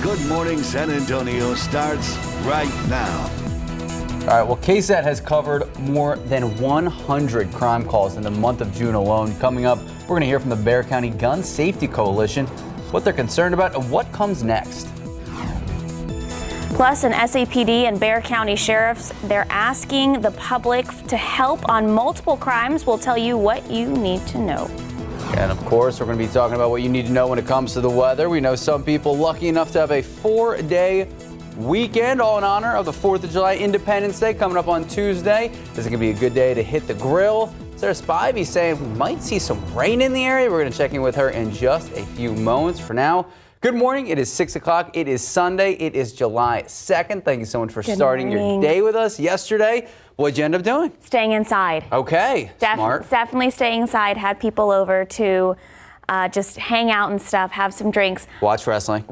Good Morning San Antonio starts right now. All right, well, KSAT has covered more than 100 crime calls in the month of June alone. Coming up, we're going to hear from the Bexar County Gun Safety Coalition, what they're concerned about and what comes next. Plus, an SAPD and Bexar County sheriffs, they're asking the public to help on multiple crimes. We'll tell you what you need to know. And of course, we're going to be talking about what you need to know when it comes to the weather. We know some people lucky enough to have a 4-day weekend, all in honor of the 4th of July Independence Day coming up on Tuesday. This is going to be a good day to hit the grill. Sarah Spivey saying we might see some rain in the area. We're going to check in with her in just a few moments. For now, good morning. It is 6 o'clock. It is Sunday. It is July 2nd. Thank you so much for starting your day with us yesterday. What'd you end up doing? Staying inside. Okay. Smart. Definitely staying inside. Had people over to just hang out and stuff, have some drinks. Watch wrestling.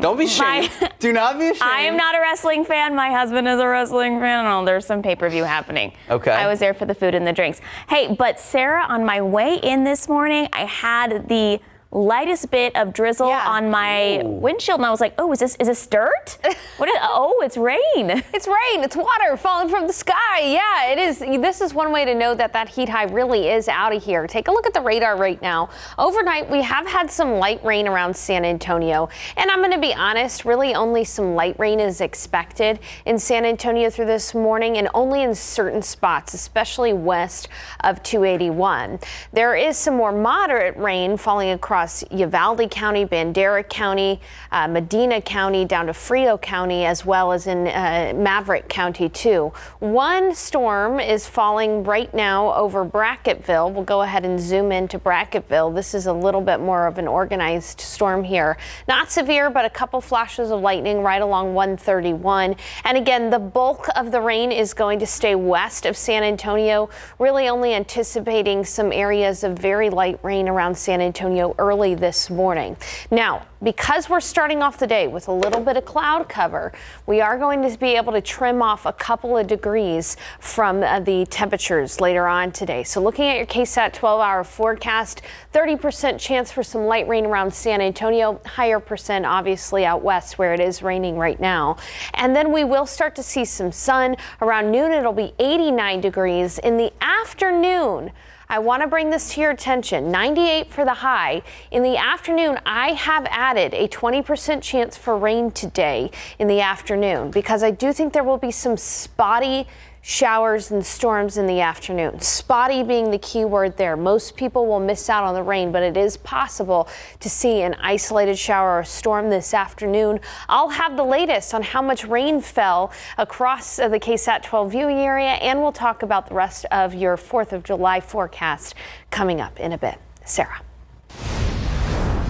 Don't be ashamed. Do not be ashamed. I am not a wrestling fan. My husband is a wrestling fan. Oh, there's some pay-per-view happening. Okay. I was there for the food and the drinks. Hey, but Sarah, on my way in this morning, I had the lightest bit of drizzle on my windshield, and I was like, oh, is this dirt? Oh, it's rain. It's rain. It's water falling from the sky. Yeah, it is. This is one way to know that heat high really is out of here. Take a look at the radar right now. Overnight, we have had some light rain around San Antonio, and I'm going to be honest, really only some light rain is expected in San Antonio through this morning, and only in certain spots, especially west of 281. There is some more moderate rain falling across Uvalde County, Bandera County, Medina County, down to Frio County, as well as in Maverick County too. One storm is falling right now over Brackettville. We'll go ahead and zoom into Brackettville. This is a little bit more of an organized storm here. Not severe, but a couple flashes of lightning right along 131. And again, the bulk of the rain is going to stay west of San Antonio, really only anticipating some areas of very light rain around San Antonio early this morning. Now, because we're starting off the day with a little bit of cloud cover, we are going to be able to trim off a couple of degrees from the temperatures later on today. So looking at your KSAT 12-hour forecast, 30% chance for some light rain around San Antonio, higher percent obviously out west where it is raining right now. And then we will start to see some sun. Around noon, it'll be 89 degrees. In the afternoon, I want to bring this to your attention. 98 for the high. In the afternoon, I have added a 20% chance for rain today in the afternoon because I do think there will be some spotty showers and storms in the afternoon. Spotty being the key word there. Most people will miss out on the rain, but it is possible to see an isolated shower or storm this afternoon. I'll have the latest on how much rain fell across the KSAT 12 viewing area, and we'll talk about the rest of your 4th of July forecast coming up in a bit. Sarah.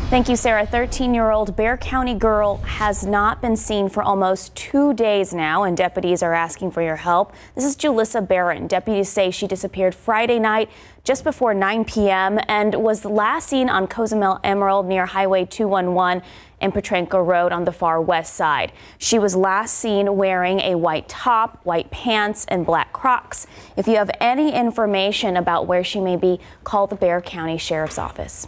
Thank you, Sarah. 13-year-old Bexar County girl has not been seen for almost 2 days now, and deputies are asking for your help. This is Julissa Barron. Deputies say she disappeared Friday night just before 9 p.m. and was last seen on Cozumel Emerald near Highway 211 and Petrenko Road on the far west side. She was last seen wearing a white top, white pants, and black Crocs. If you have any information about where she may be, call the Bexar County Sheriff's Office.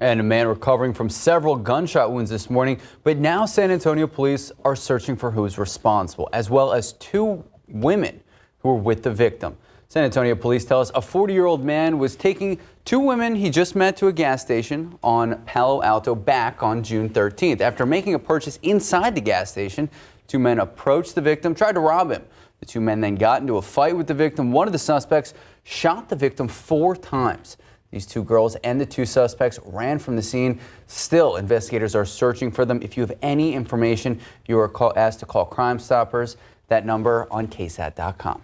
And a man recovering from several gunshot wounds this morning, but now San Antonio police are searching for who's responsible, as well as 2 women who were with the victim. San Antonio police tell us a 40-year-old man was taking 2 women he just met to a gas station on Palo Alto back on June 13th. After making a purchase inside the gas station, 2 men approached the victim, tried to rob him. The 2 men then got into a fight with the victim. One of the suspects shot the victim 4 times. These 2 girls and the 2 suspects ran from the scene. Still, investigators are searching for them. If you have any information, you are asked to call Crime Stoppers. That number on KSAT.com.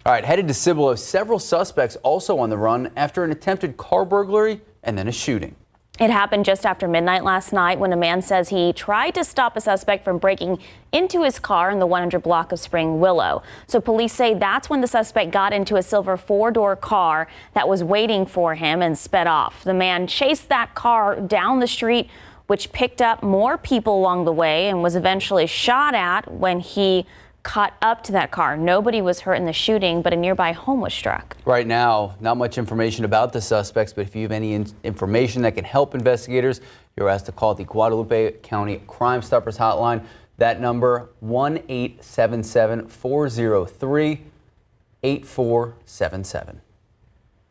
All right, headed to Cibolo, several suspects also on the run after an attempted car burglary and then a shooting. It happened just after midnight last night when a man says he tried to stop a suspect from breaking into his car in the 100 block of Spring Willow. So police say that's when the suspect got into a silver 4-door car that was waiting for him and sped off. The man chased that car down the street, which picked up more people along the way and was eventually shot at when he caught up to that car. Nobody was hurt in the shooting, but a nearby home was struck. Right now, not much information about the suspects, but if you have any information that can help investigators, you're asked to call the Guadalupe County Crime Stoppers hotline. That number, 1-877-403-8477.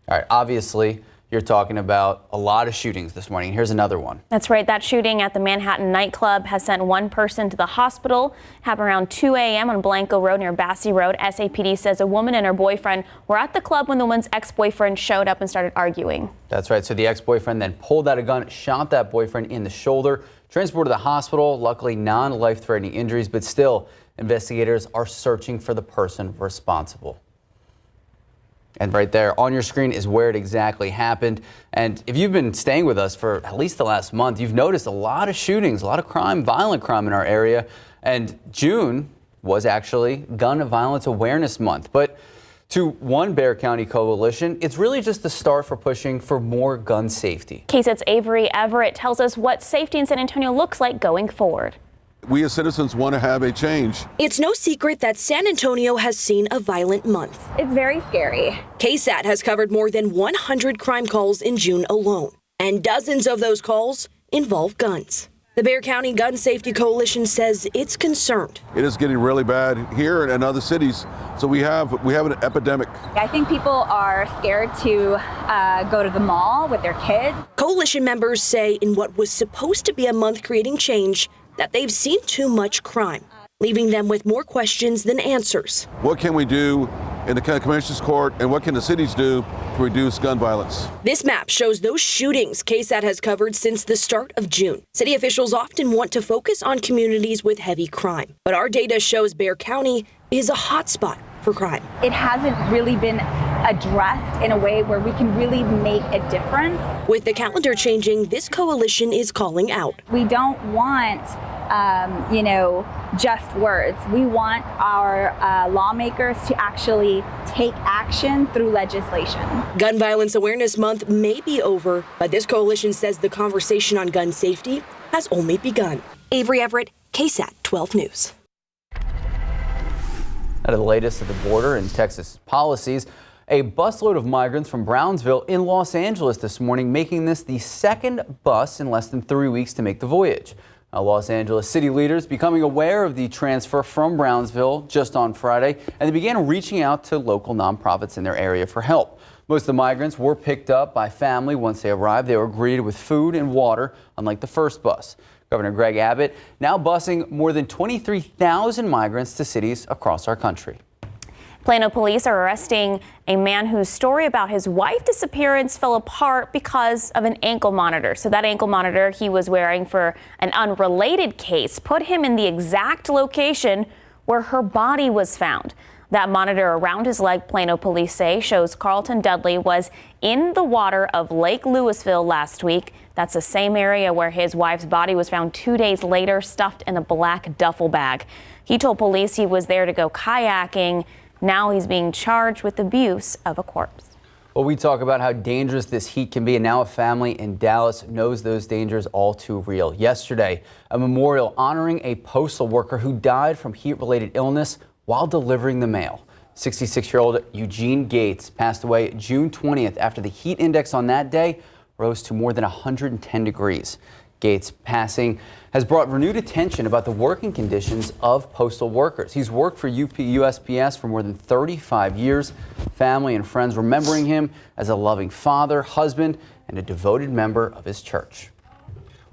All right, obviously, you're talking about a lot of shootings this morning. Here's another one. That's right. That shooting at the Manhattan nightclub has sent one person to the hospital. Happened around 2 a.m. on Blanco Road near Bassey Road. SAPD says a woman and her boyfriend were at the club when the woman's ex-boyfriend showed up and started arguing. That's right. So the ex-boyfriend then pulled out a gun, shot that boyfriend in the shoulder, transported to the hospital. Luckily, non-life-threatening injuries, but still, investigators are searching for the person responsible. And right there on your screen is where it exactly happened. And if you've been staying with us for at least the last month, you've noticed a lot of shootings, a lot of crime, violent crime in our area. And June was actually Gun Violence Awareness Month. But to one Bexar County coalition, it's really just the start for pushing for more gun safety. KSAT's Avery Everett tells us what safety in San Antonio looks like going forward. We as citizens want to have a change. It's no secret that San Antonio has seen a violent month. It's very scary. KSAT has covered more than 100 crime calls in June alone, and dozens of those calls involve guns. The Bexar County Gun Safety Coalition says it's concerned. It is getting really bad here and other cities, so we have an epidemic. I think people are scared to go to the mall with their kids. Coalition members say in what was supposed to be a month creating change, that they've seen too much crime, leaving them with more questions than answers. What can we do in the county commission's court, and what can the cities do to reduce gun violence? This map shows those shootings KSAT has covered since the start of June. City officials often want to focus on communities with heavy crime, but our data shows Bexar County is a hotspot for crime. It hasn't really been addressed in a way where we can really make a difference. With the calendar changing, this coalition is calling out. We don't want, just words. We want our lawmakers to actually take action through legislation. Gun Violence Awareness Month may be over, but this coalition says the conversation on gun safety has only begun. Avery Everett, KSAT 12 News. Out of the latest at the border and Texas policies, a busload of migrants from Brownsville in Los Angeles this morning, making this the second bus in less than 3 weeks to make the voyage. Now, Los Angeles city leaders becoming aware of the transfer from Brownsville just on Friday, and they began reaching out to local nonprofits in their area for help. Most of the migrants were picked up by family once they arrived. They were greeted with food and water, unlike the first bus. Governor Greg Abbott now busing more than 23,000 migrants to cities across our country. Plano police are arresting a man whose story about his wife's disappearance fell apart because of an ankle monitor. So that ankle monitor he was wearing for an unrelated case put him in the exact location where her body was found. That monitor around his leg, Plano police say, shows Carlton Dudley was in the water of Lake Lewisville last week. That's the same area where his wife's body was found 2 days later, stuffed in a black duffel bag. He told police he was there to go kayaking. Now he's being charged with abuse of a corpse. Well, we talk about how dangerous this heat can be, and now a family in Dallas knows those dangers all too real. Yesterday, a memorial honoring a postal worker who died from heat-related illness while delivering the mail. 66-year-old Eugene Gates passed away June 20th after the heat index on that day rose to more than 110 degrees. Gates' passing has brought renewed attention about the working conditions of postal workers. He's worked for USPS for more than 35 years. Family and friends remembering him as a loving father, husband, and a devoted member of his church.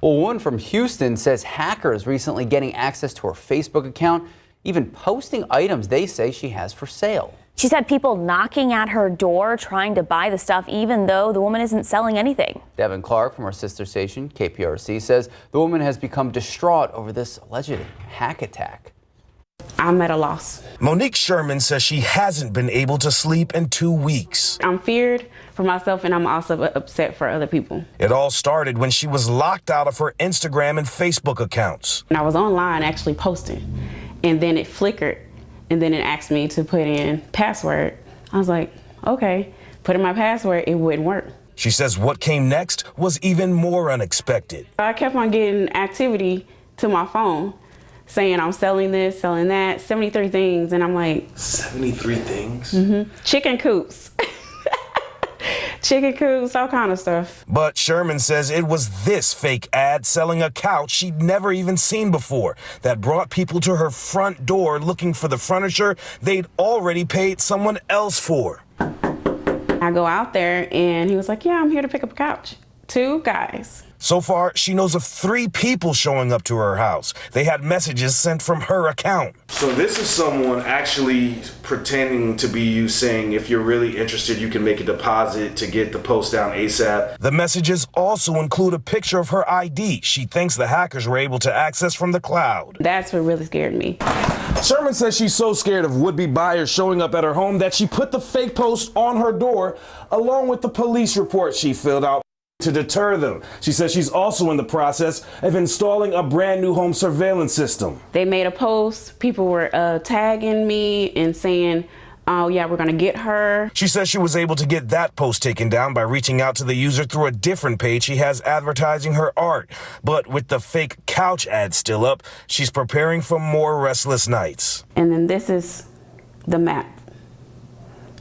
Well, a woman from Houston says hackers recently getting access to her Facebook account, even posting items they say she has for sale. She's had people knocking at her door trying to buy the stuff, even though the woman isn't selling anything. Devin Clark from our sister station, KPRC, says the woman has become distraught over this alleged hack attack. I'm at a loss. Monique Sherman says she hasn't been able to sleep in 2 weeks. I'm feared for myself, and I'm also upset for other people. It all started when she was locked out of her Instagram and Facebook accounts. And I was online actually posting, and then it flickered. And then it asked me to put in password. I was like, okay, put in my password, it wouldn't work. She says what came next was even more unexpected. I kept on getting activity to my phone. saying I'm selling this, selling that, 73 things. And I'm like, 73 things? Chicken coops. Chicken coops, all kind of stuff. But Sherman says it was this fake ad selling a couch she'd never even seen before that brought people to her front door looking for the furniture they'd already paid someone else for. I go out there and he was like, yeah, I'm here to pick up a couch. 2 guys. So far, she knows of 3 people showing up to her house. They had messages sent from her account. So this is someone actually pretending to be you, saying if you're really interested, you can make a deposit to get the post down ASAP. The messages also include a picture of her ID she thinks the hackers were able to access from the cloud. That's what really scared me. Sherman says she's so scared of would-be buyers showing up at her home that she put the fake post on her door along with the police report she filled out to deter them. She says she's also in the process of installing a brand new home surveillance system. They made a post. People were tagging me and saying, oh yeah, we're gonna get her. She says she was able to get that post taken down by reaching out to the user through a different page she has advertising her art. But with the fake couch ad still up, she's preparing for more restless nights. And then this is the map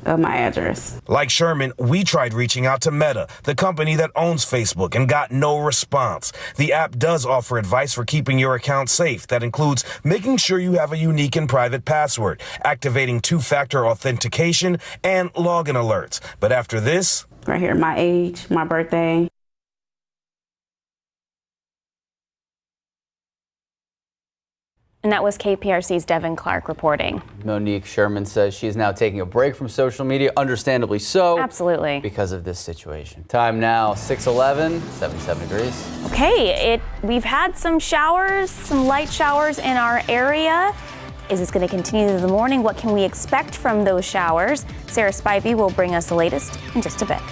of my address. Like Sherman, we tried reaching out to Meta, the company that owns Facebook, and got no response. The app does offer advice for keeping your account safe. That includes making sure you have a unique and private password, activating 2-factor authentication, and login alerts. But after this, right here, my age, my birthday. And that was KPRC's Devin Clark reporting. Monique Sherman says she is now taking a break from social media, understandably so. Absolutely. Because of this situation. Time now, 6:11, 77 degrees. Okay, we've had some showers, some light showers in our area. Is this going to continue through the morning? What can we expect from those showers? Sarah Spivey will bring us the latest in just a bit.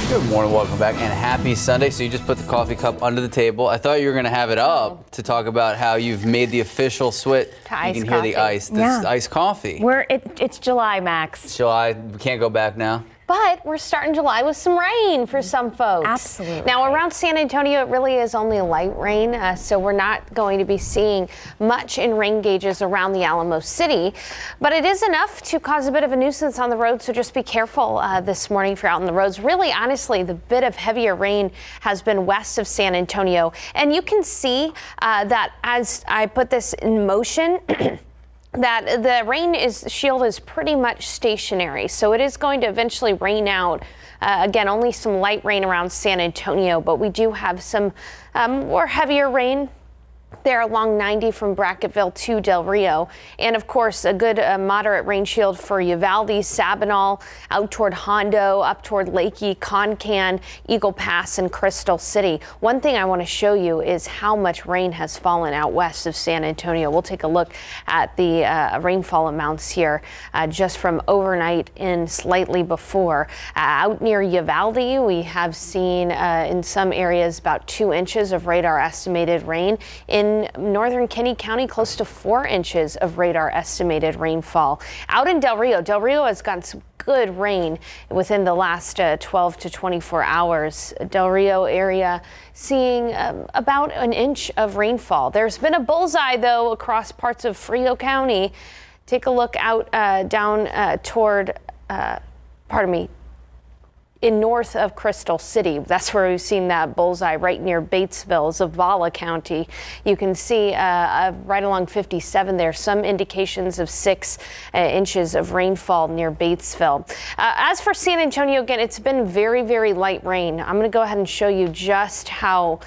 Good morning, welcome back, and happy Sunday. So you just put the coffee cup under the table. I thought you were going to have it up to talk about how you've made the official switch. To ice you can hear the coffee. ice. This is iced coffee. It's July, Max. July, we can't go back now. But we're starting July with some rain for some folks. Absolutely. Now around San Antonio, it really is only light rain, so we're not going to be seeing much in rain gauges around the Alamo City. But it is enough to cause a bit of a nuisance on the road, so just be careful this morning if you're out on the roads. Really, honestly, the bit of heavier rain has been west of San Antonio. And you can see that as I put this in motion, that the rain shield is pretty much stationary, so it is going to eventually rain out. Again, only some light rain around San Antonio, but we do have some more heavier rain there along 90 from Brackettville to Del Rio. And of course, a good moderate rain shield for Uvalde, Sabinal, out toward Hondo, up toward Lakey, Concan, Eagle Pass, and Crystal City. One thing I want to show you is how much rain has fallen out west of San Antonio. We'll take a look at the rainfall amounts here just from overnight and slightly before. Out near Uvalde, we have seen in some areas about 2 inches of radar estimated rain. In northern Kinney County, close to 4 inches of radar estimated rainfall. Out in Del Rio has gotten some good rain within the last 12 to 24 hours. Del Rio area seeing about 1 inch of rainfall. There's been a bullseye, though, across parts of Frio County. Take a look out down toward, in north of Crystal City. That's where we've seen that bullseye right near Batesville, Zavala County. You can see right along 57 there, some indications of 6 inches of rainfall near Batesville. As for San Antonio, again, it's been very, very light rain. I'm going to go ahead and show you just how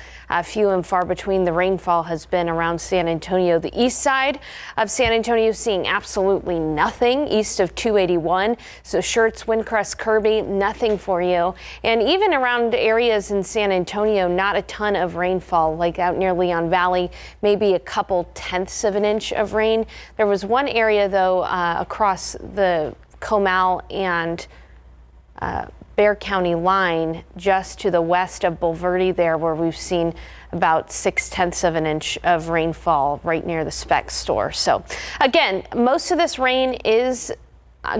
few and far between the rainfall has been around San Antonio. The east side of San Antonio seeing absolutely nothing east of 281. So Schertz, Windcrest, Kirby, nothing for you. And even around areas in San Antonio, not a ton of rainfall, like out near Leon Valley, maybe a couple tenths of an inch of rain. There was one area, though, across the Comal and Bexar County line just to the west of Bulverde there, where we've seen about 0.6 of an inch of rainfall right near the Specs store. So again, most of this rain is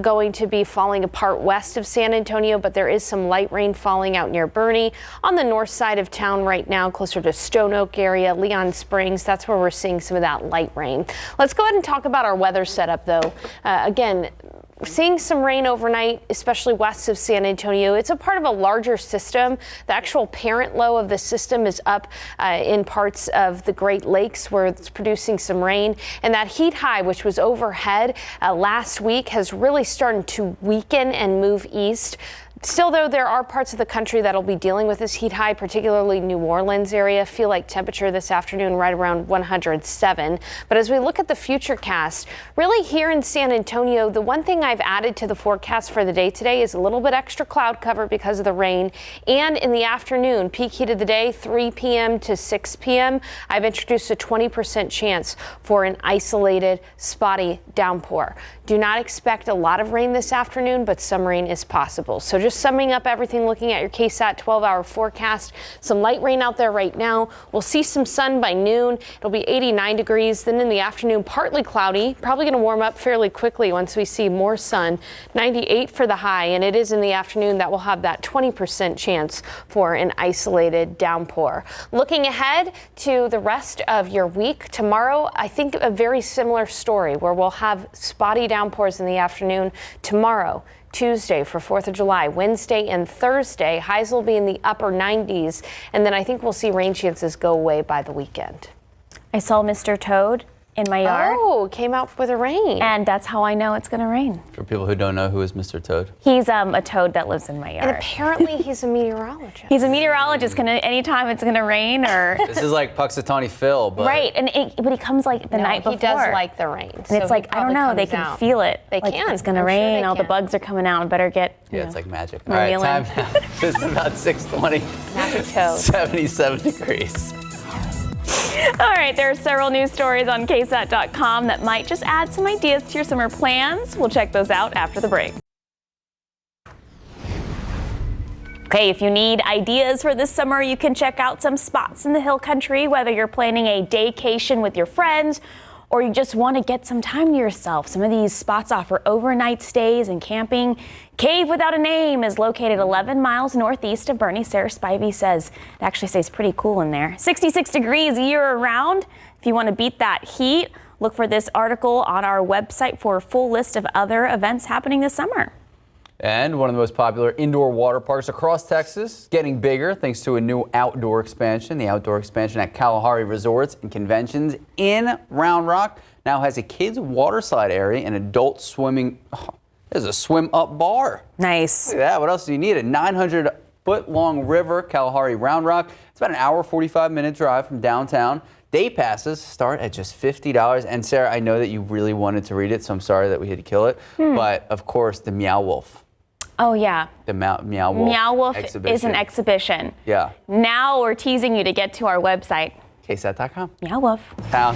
going to be falling apart west of San Antonio, but there is some light rain falling out near Bernie on the north side of town right now, closer to Stone Oak area, Leon Springs. That's where we're seeing some of that light rain. Let's go ahead and talk about our weather setup, though. Again, seeing some rain overnight, especially west of San Antonio. It's a part of a larger system. The actual parent low of the system is up in parts of the Great Lakes where it's producing some rain. And that heat high, which was overhead last week, has really started to weaken and move east. Still, though, there are parts of the country that'll be dealing with this heat high, particularly New Orleans area. Feel like temperature this afternoon right around 107. But as we look at the future cast, really here in San Antonio, the one thing I've added to the forecast for the day today is a little bit extra cloud cover because of the rain. And in the afternoon, peak heat of the day, 3 p.m. to 6 p.m., I've introduced a 20% chance for an isolated, spotty downpour. Do not expect a lot of rain this afternoon, but some rain is possible. So just summing up everything, looking at your KSAT 12-hour forecast, some light rain out there right now. We'll see some sun by noon. It'll be 89 degrees. Then in the afternoon, partly cloudy, probably going to warm up fairly quickly once we see more sun. 98 for the high, and it is in the afternoon that we'll have that 20% chance for an isolated downpour. Looking ahead to the rest of your week, tomorrow, I think a very similar story where we'll have spotty downpours in the afternoon tomorrow. Tuesday for 4th of July, Wednesday and Thursday, highs will be in the upper 90s, and then I think we'll see rain chances go away by the weekend. I saw Mr. Toad in my yard. Oh, came out with a rain. And that's how I know it's going to rain. For people who don't know, who is Mr. Toad? He's a toad that lives in my yard. And apparently he's a meteorologist. He's a meteorologist. Anytime it's going to rain or... This is like Puxatawny Phil, but... Right, but he comes like the night before. He does like the rain. And it's like, I don't know, they can feel it. They like, can. It's going to rain, all the bugs are coming out, I better get... Yeah, it's like magic. All right, time now. It's about 6:20. Magic toad. 77 degrees. All right, there are several news stories on KSAT.com that might just add some ideas to your summer plans. We'll check those out after the break. Okay, if you need ideas for this summer, you can check out some spots in the Hill Country, whether you're planning a daycation with your friends or you just want to get some time to yourself. Some of these spots offer overnight stays and camping. Cave Without a Name is located 11 miles northeast of Bernie. Sarah Spivey says it actually stays pretty cool in there. 66 degrees year-round. If you want to beat that heat, look for this article on our website for a full list of other events happening this summer. And one of the most popular indoor water parks across Texas, getting bigger thanks to a new outdoor expansion. The outdoor expansion at Kalahari Resorts and Conventions in Round Rock now has a kids' water slide area and adult swimming. Oh, there's a swim up bar. Nice. Look at that. What else do you need? A 900-foot-long river, Kalahari Round Rock. It's about an hour, 45-minute drive from downtown. Day passes start at just $50. And Sarah, I know that you really wanted to read it, so I'm sorry that we had to kill it. But of course, the Meow Wolf. Oh, yeah. The Meow Wolf. Meow Wolf exhibition. is an exhibition. Yeah. Now we're teasing you to get to our website. KSAT.com. Meow Wolf. Time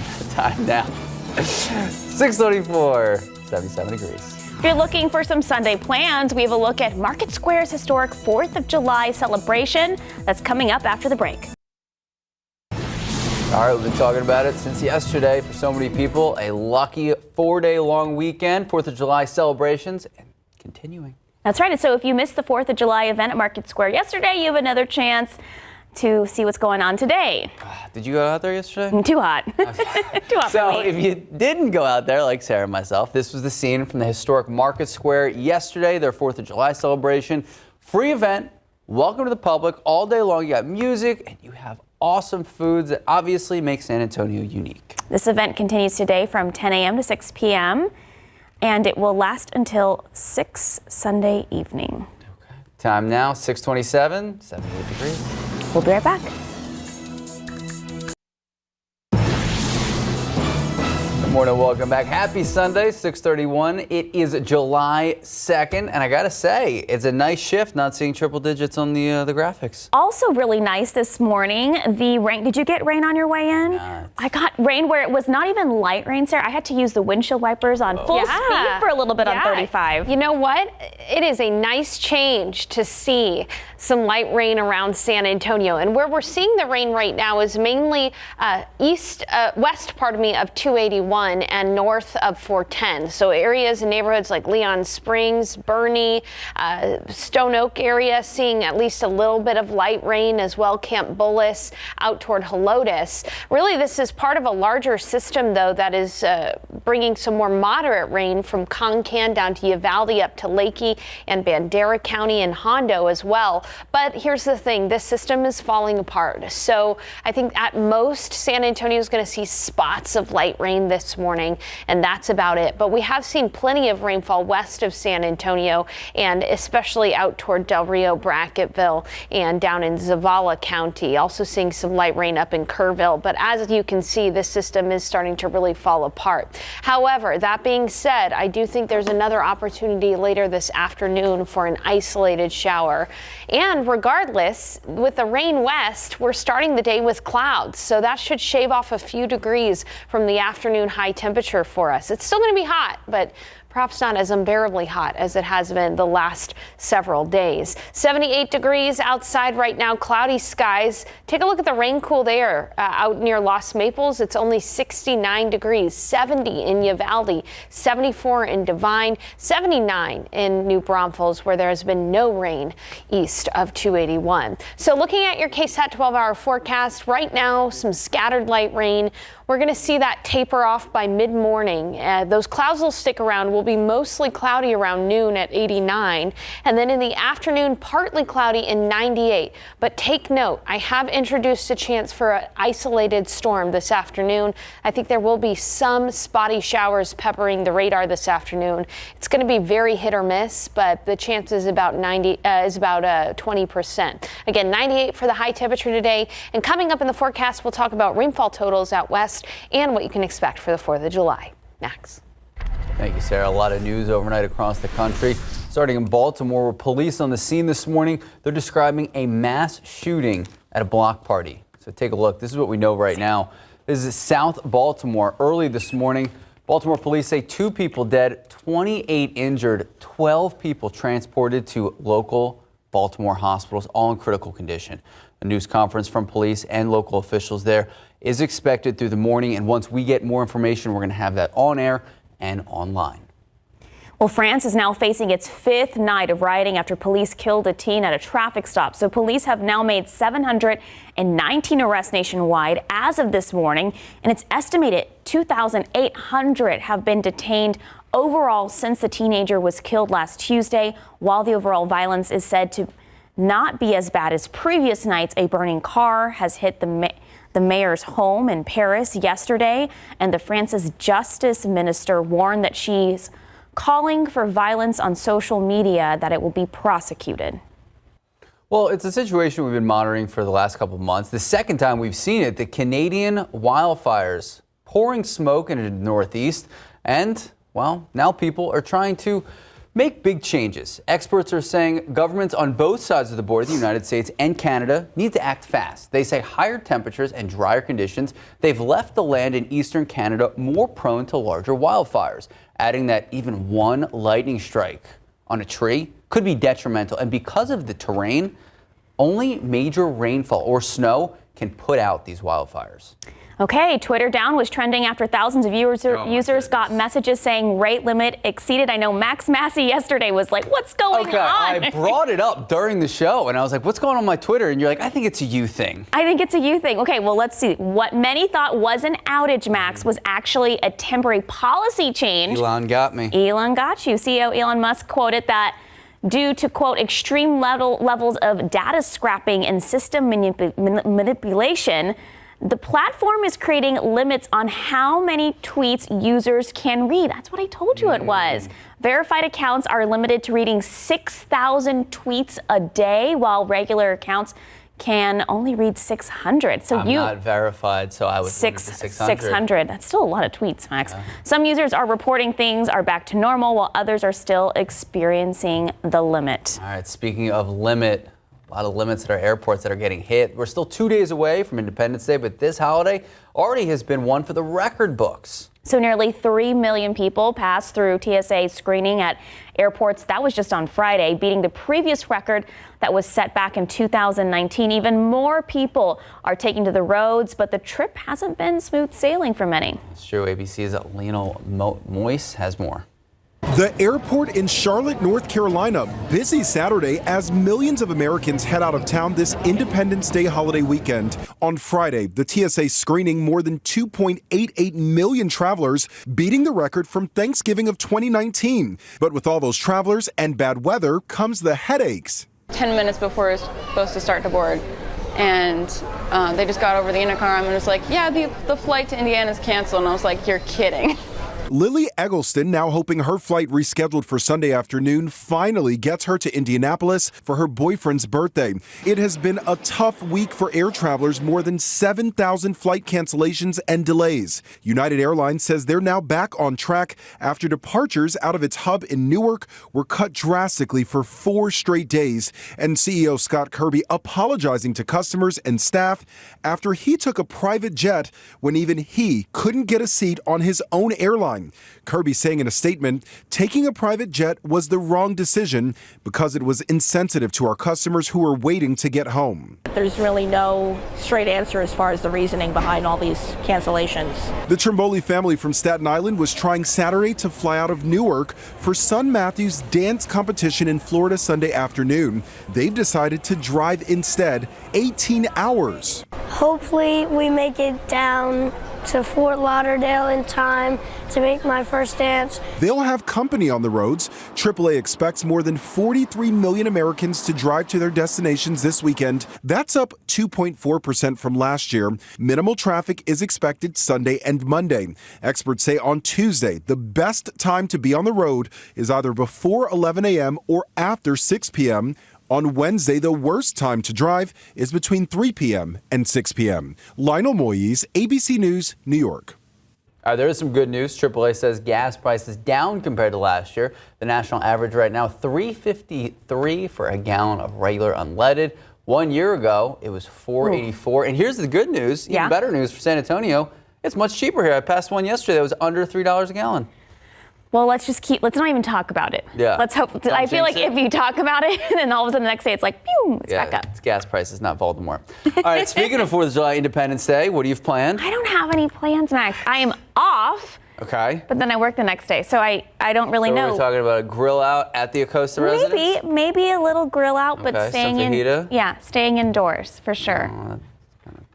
now. 6:24, 77 degrees. If you're looking for some Sunday plans, we have a look at Market Square's historic 4th of July celebration that's coming up after the break. All right, we've been talking about it since yesterday. For so many people, a lucky 4-day-long weekend, 4th of July celebrations, and continuing. That's right. And so if you missed the 4th of July event at Market Square yesterday, you have another chance to see what's going on today. Did you go out there yesterday? Too hot. Too hot So for me. if you didn't go out there, like Sarah and myself, this was the scene from the historic Market Square yesterday, their 4th of July celebration. Free event, welcome to the public all day long. You got music and you have awesome foods that obviously make San Antonio unique. This event continues today from 10 a.m. to 6 p.m. and it will last until 6 Sunday evening. Okay. Time now, 6:27, 78 degrees. We'll be right back. Good morning, welcome back. Happy Sunday, 6:31. It is July 2nd, and I gotta say, it's a nice shift not seeing triple digits on the graphics. Also really nice this morning, the rain. Did you get rain on your way in? Not. I got rain where it was not even light rain, Sarah. I had to use the windshield wipers on full speed for a little bit on 35. You know what? It is a nice change to see some light rain around San Antonio. And where we're seeing the rain right now is mainly west of 281. 481 and north of 410. So areas and neighborhoods like Leon Springs, Bernie, Stone Oak area seeing at least a little bit of light rain as well. Camp Bullis out toward Helotes. Really, this is part of a larger system, though, that is bringing some more moderate rain from Concan down to Uvalde up to Leakey and Bandera County and Hondo as well. But here's the thing, this system is falling apart. So I think at most San Antonio is going to see spots of light rain this morning, and that's about it. But we have seen plenty of rainfall west of San Antonio and especially out toward Del Rio, Brackettville and down in Zavala County. Also seeing some light rain up in Kerrville. But as you can see, this system is starting to really fall apart. However, that being said, I do think there's another opportunity later this afternoon for an isolated shower. And regardless, with the rain west, we're starting the day with clouds. So that should shave off a few degrees from the afternoon high temperature for us. It's still going to be hot, but perhaps not as unbearably hot as it has been the last several days. 78 degrees outside right now, cloudy skies. Take a look at the rain cooled air out near Los Maples. It's only 69 degrees, 70 in Uvalde, 74 in Devine, 79 in New Braunfels, where there has been no rain east of 281. So looking at your KSAT 12-hour forecast right now, some scattered light rain. We're going to see that taper off by mid-morning. Those clouds will stick around. Will be mostly cloudy around noon at 89. And then in the afternoon, partly cloudy in 98. But take note, I have introduced a chance for an isolated storm this afternoon. I think there will be some spotty showers peppering the radar this afternoon. It's going to be very hit or miss, but the chance is about 20%. Again, 98 for the high temperature today. And coming up in the forecast, we'll talk about rainfall totals out west and what you can expect for the 4th of July. Next. Thank you, Sarah. A lot of news overnight across the country. Starting in Baltimore, where police on the scene this morning, they're describing a mass shooting at a block party. So take a look. This is what we know right now. This is South Baltimore. Early this morning, Baltimore police say 2 people dead, 28 injured, 12 people transported to local Baltimore hospitals, all in critical condition. A news conference from police and local officials there is expected through the morning. And once we get more information, we're going to have that on air and online. Well, France is now facing its 5th night of rioting after police killed a teen at a traffic stop. So police have now made 719 arrests nationwide as of this morning, and it's estimated 2,800 have been detained overall since the teenager was killed last Tuesday. While the overall violence is said to not be as bad as previous nights, a burning car has hit the mayor's home in Paris yesterday, and the France's justice minister warned that she's calling for violence on social media, that it will be prosecuted. Well, it's a situation we've been monitoring for the last couple of months. The second time we've seen it, the Canadian wildfires pouring smoke into the Northeast. And, well, now people are trying to make big changes. Experts are saying governments on both sides of the border, the United States and Canada, need to act fast. They say higher temperatures and drier conditions, they've left the land in eastern Canada more prone to larger wildfires, adding that even one lightning strike on a tree could be detrimental. And because of the terrain, only major rainfall or snow can put out these wildfires. Okay, Twitter down was trending after thousands of users got messages saying rate limit exceeded. I know Max Massey yesterday was like, what's going on? I brought it up during the show and I was like, what's going on my Twitter? And you're like, I think it's a you thing. I think it's a you thing. Okay, well, let's see. What many thought was an outage, Max, was actually a temporary policy change. Elon got me. Elon got you. CEO Elon Musk quoted that due to, quote, extreme levels of data scrapping and system manipulation, the platform is creating limits on how many tweets users can read. That's what I told you it was. Verified accounts are limited to reading 6,000 tweets a day, while regular accounts can only read 600. So I'm not verified, so I was 600. That's still a lot of tweets, Max. Yeah. Some users are reporting things are back to normal, while others are still experiencing the limit. All right, speaking of limit, a lot of limits at our airports that are getting hit. We're still 2 days away from Independence Day, but this holiday already has been one for the record books. So nearly 3 million people passed through TSA screening at airports. That was just on Friday, beating the previous record that was set back in 2019. Even more people are taking to the roads, but the trip hasn't been smooth sailing for many. It's true. ABC's Lionel Moise has more. The airport in Charlotte, North Carolina, busy Saturday as millions of Americans head out of town this Independence Day holiday weekend. On Friday, the TSA screening more than 2.88 million travelers, beating the record from Thanksgiving of 2019. But with all those travelers and bad weather comes the headaches. 10 minutes before we're supposed to start to board, and they just got over the intercom and was like, yeah, the flight to Indiana is canceled. And I was like, you're kidding. Lily Eggleston, now hoping her flight rescheduled for Sunday afternoon, finally gets her to Indianapolis for her boyfriend's birthday. It has been a tough week for air travelers, more than 7,000 flight cancellations and delays. United Airlines says they're now back on track after departures out of its hub in Newark were cut drastically for 4 straight days. And CEO Scott Kirby apologizing to customers and staff after he took a private jet when even he couldn't get a seat on his own airline. Kirby saying in a statement, taking a private jet was the wrong decision because it was insensitive to our customers who were waiting to get home. There's really no straight answer as far as the reasoning behind all these cancellations. The Trimboli family from Staten Island was trying Saturday to fly out of Newark for son Matthew's dance competition in Florida Sunday afternoon. They've decided to drive instead 18 hours. Hopefully we make it down to Fort Lauderdale in time to make my first dance. They'll have company on the roads. AAA expects more than 43 million Americans to drive to their destinations this weekend. That's up 2.4% from last year. Minimal traffic is expected Sunday and Monday. Experts say on Tuesday, the best time to be on the road is either before 11 a.m. or after 6 p.m. On Wednesday, the worst time to drive is between 3 p.m. and 6 p.m. Lionel Moise, ABC News, New York. There is some good news. AAA says gas prices down compared to last year. The national average right now, $3.53 for a gallon of regular unleaded. 1 year ago, it was $4.84. And here's the good news, even better news for San Antonio. It's much cheaper here. I passed one yesterday that was under $3 a gallon. Well, let's not even talk about it. Yeah. Let's hope. I feel like if you talk about it, then all of a sudden the next day it's like, pew, it's back up. It's gas prices, not Baltimore. All right, speaking of 4th of July Independence Day, what do you have planned? I don't have any plans, Max. I am off. Okay. But then I work the next day, so I don't really know. We're talking about a grill out at the Acosta residence? Maybe a little grill out, but staying staying indoors for sure.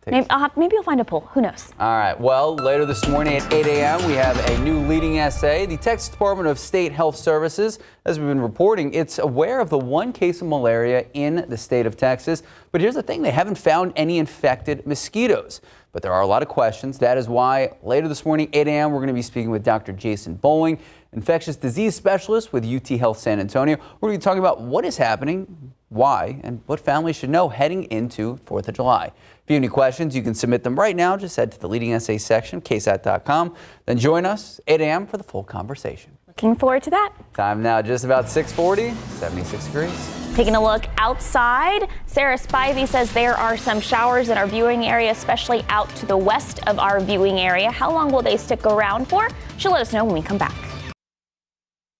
Maybe I'll find a pool. Who knows? All right. Well, later this morning at 8 a.m., we have a new leading essay. The Texas Department of State Health Services, as we've been reporting, it's aware of the 1 case of malaria in the state of Texas. But here's the thing. They haven't found any infected mosquitoes. But there are a lot of questions. That is why later this morning, 8 a.m., we're going to be speaking with Dr. Jason Bowling, infectious disease specialist with UT Health San Antonio. We're going to be talking about what is happening, why, and what families should know heading into 4th of July. If you have any questions, you can submit them right now. Just head to the leading essay section, KSAT.com. Then join us 8 a.m. for the full conversation. Looking forward to that. Time now, just about 6:40, 76 degrees. Taking a look outside, Sarah Spivey says there are some showers in our viewing area, especially out to the west of our viewing area. How long will they stick around for? She'll let us know when we come back.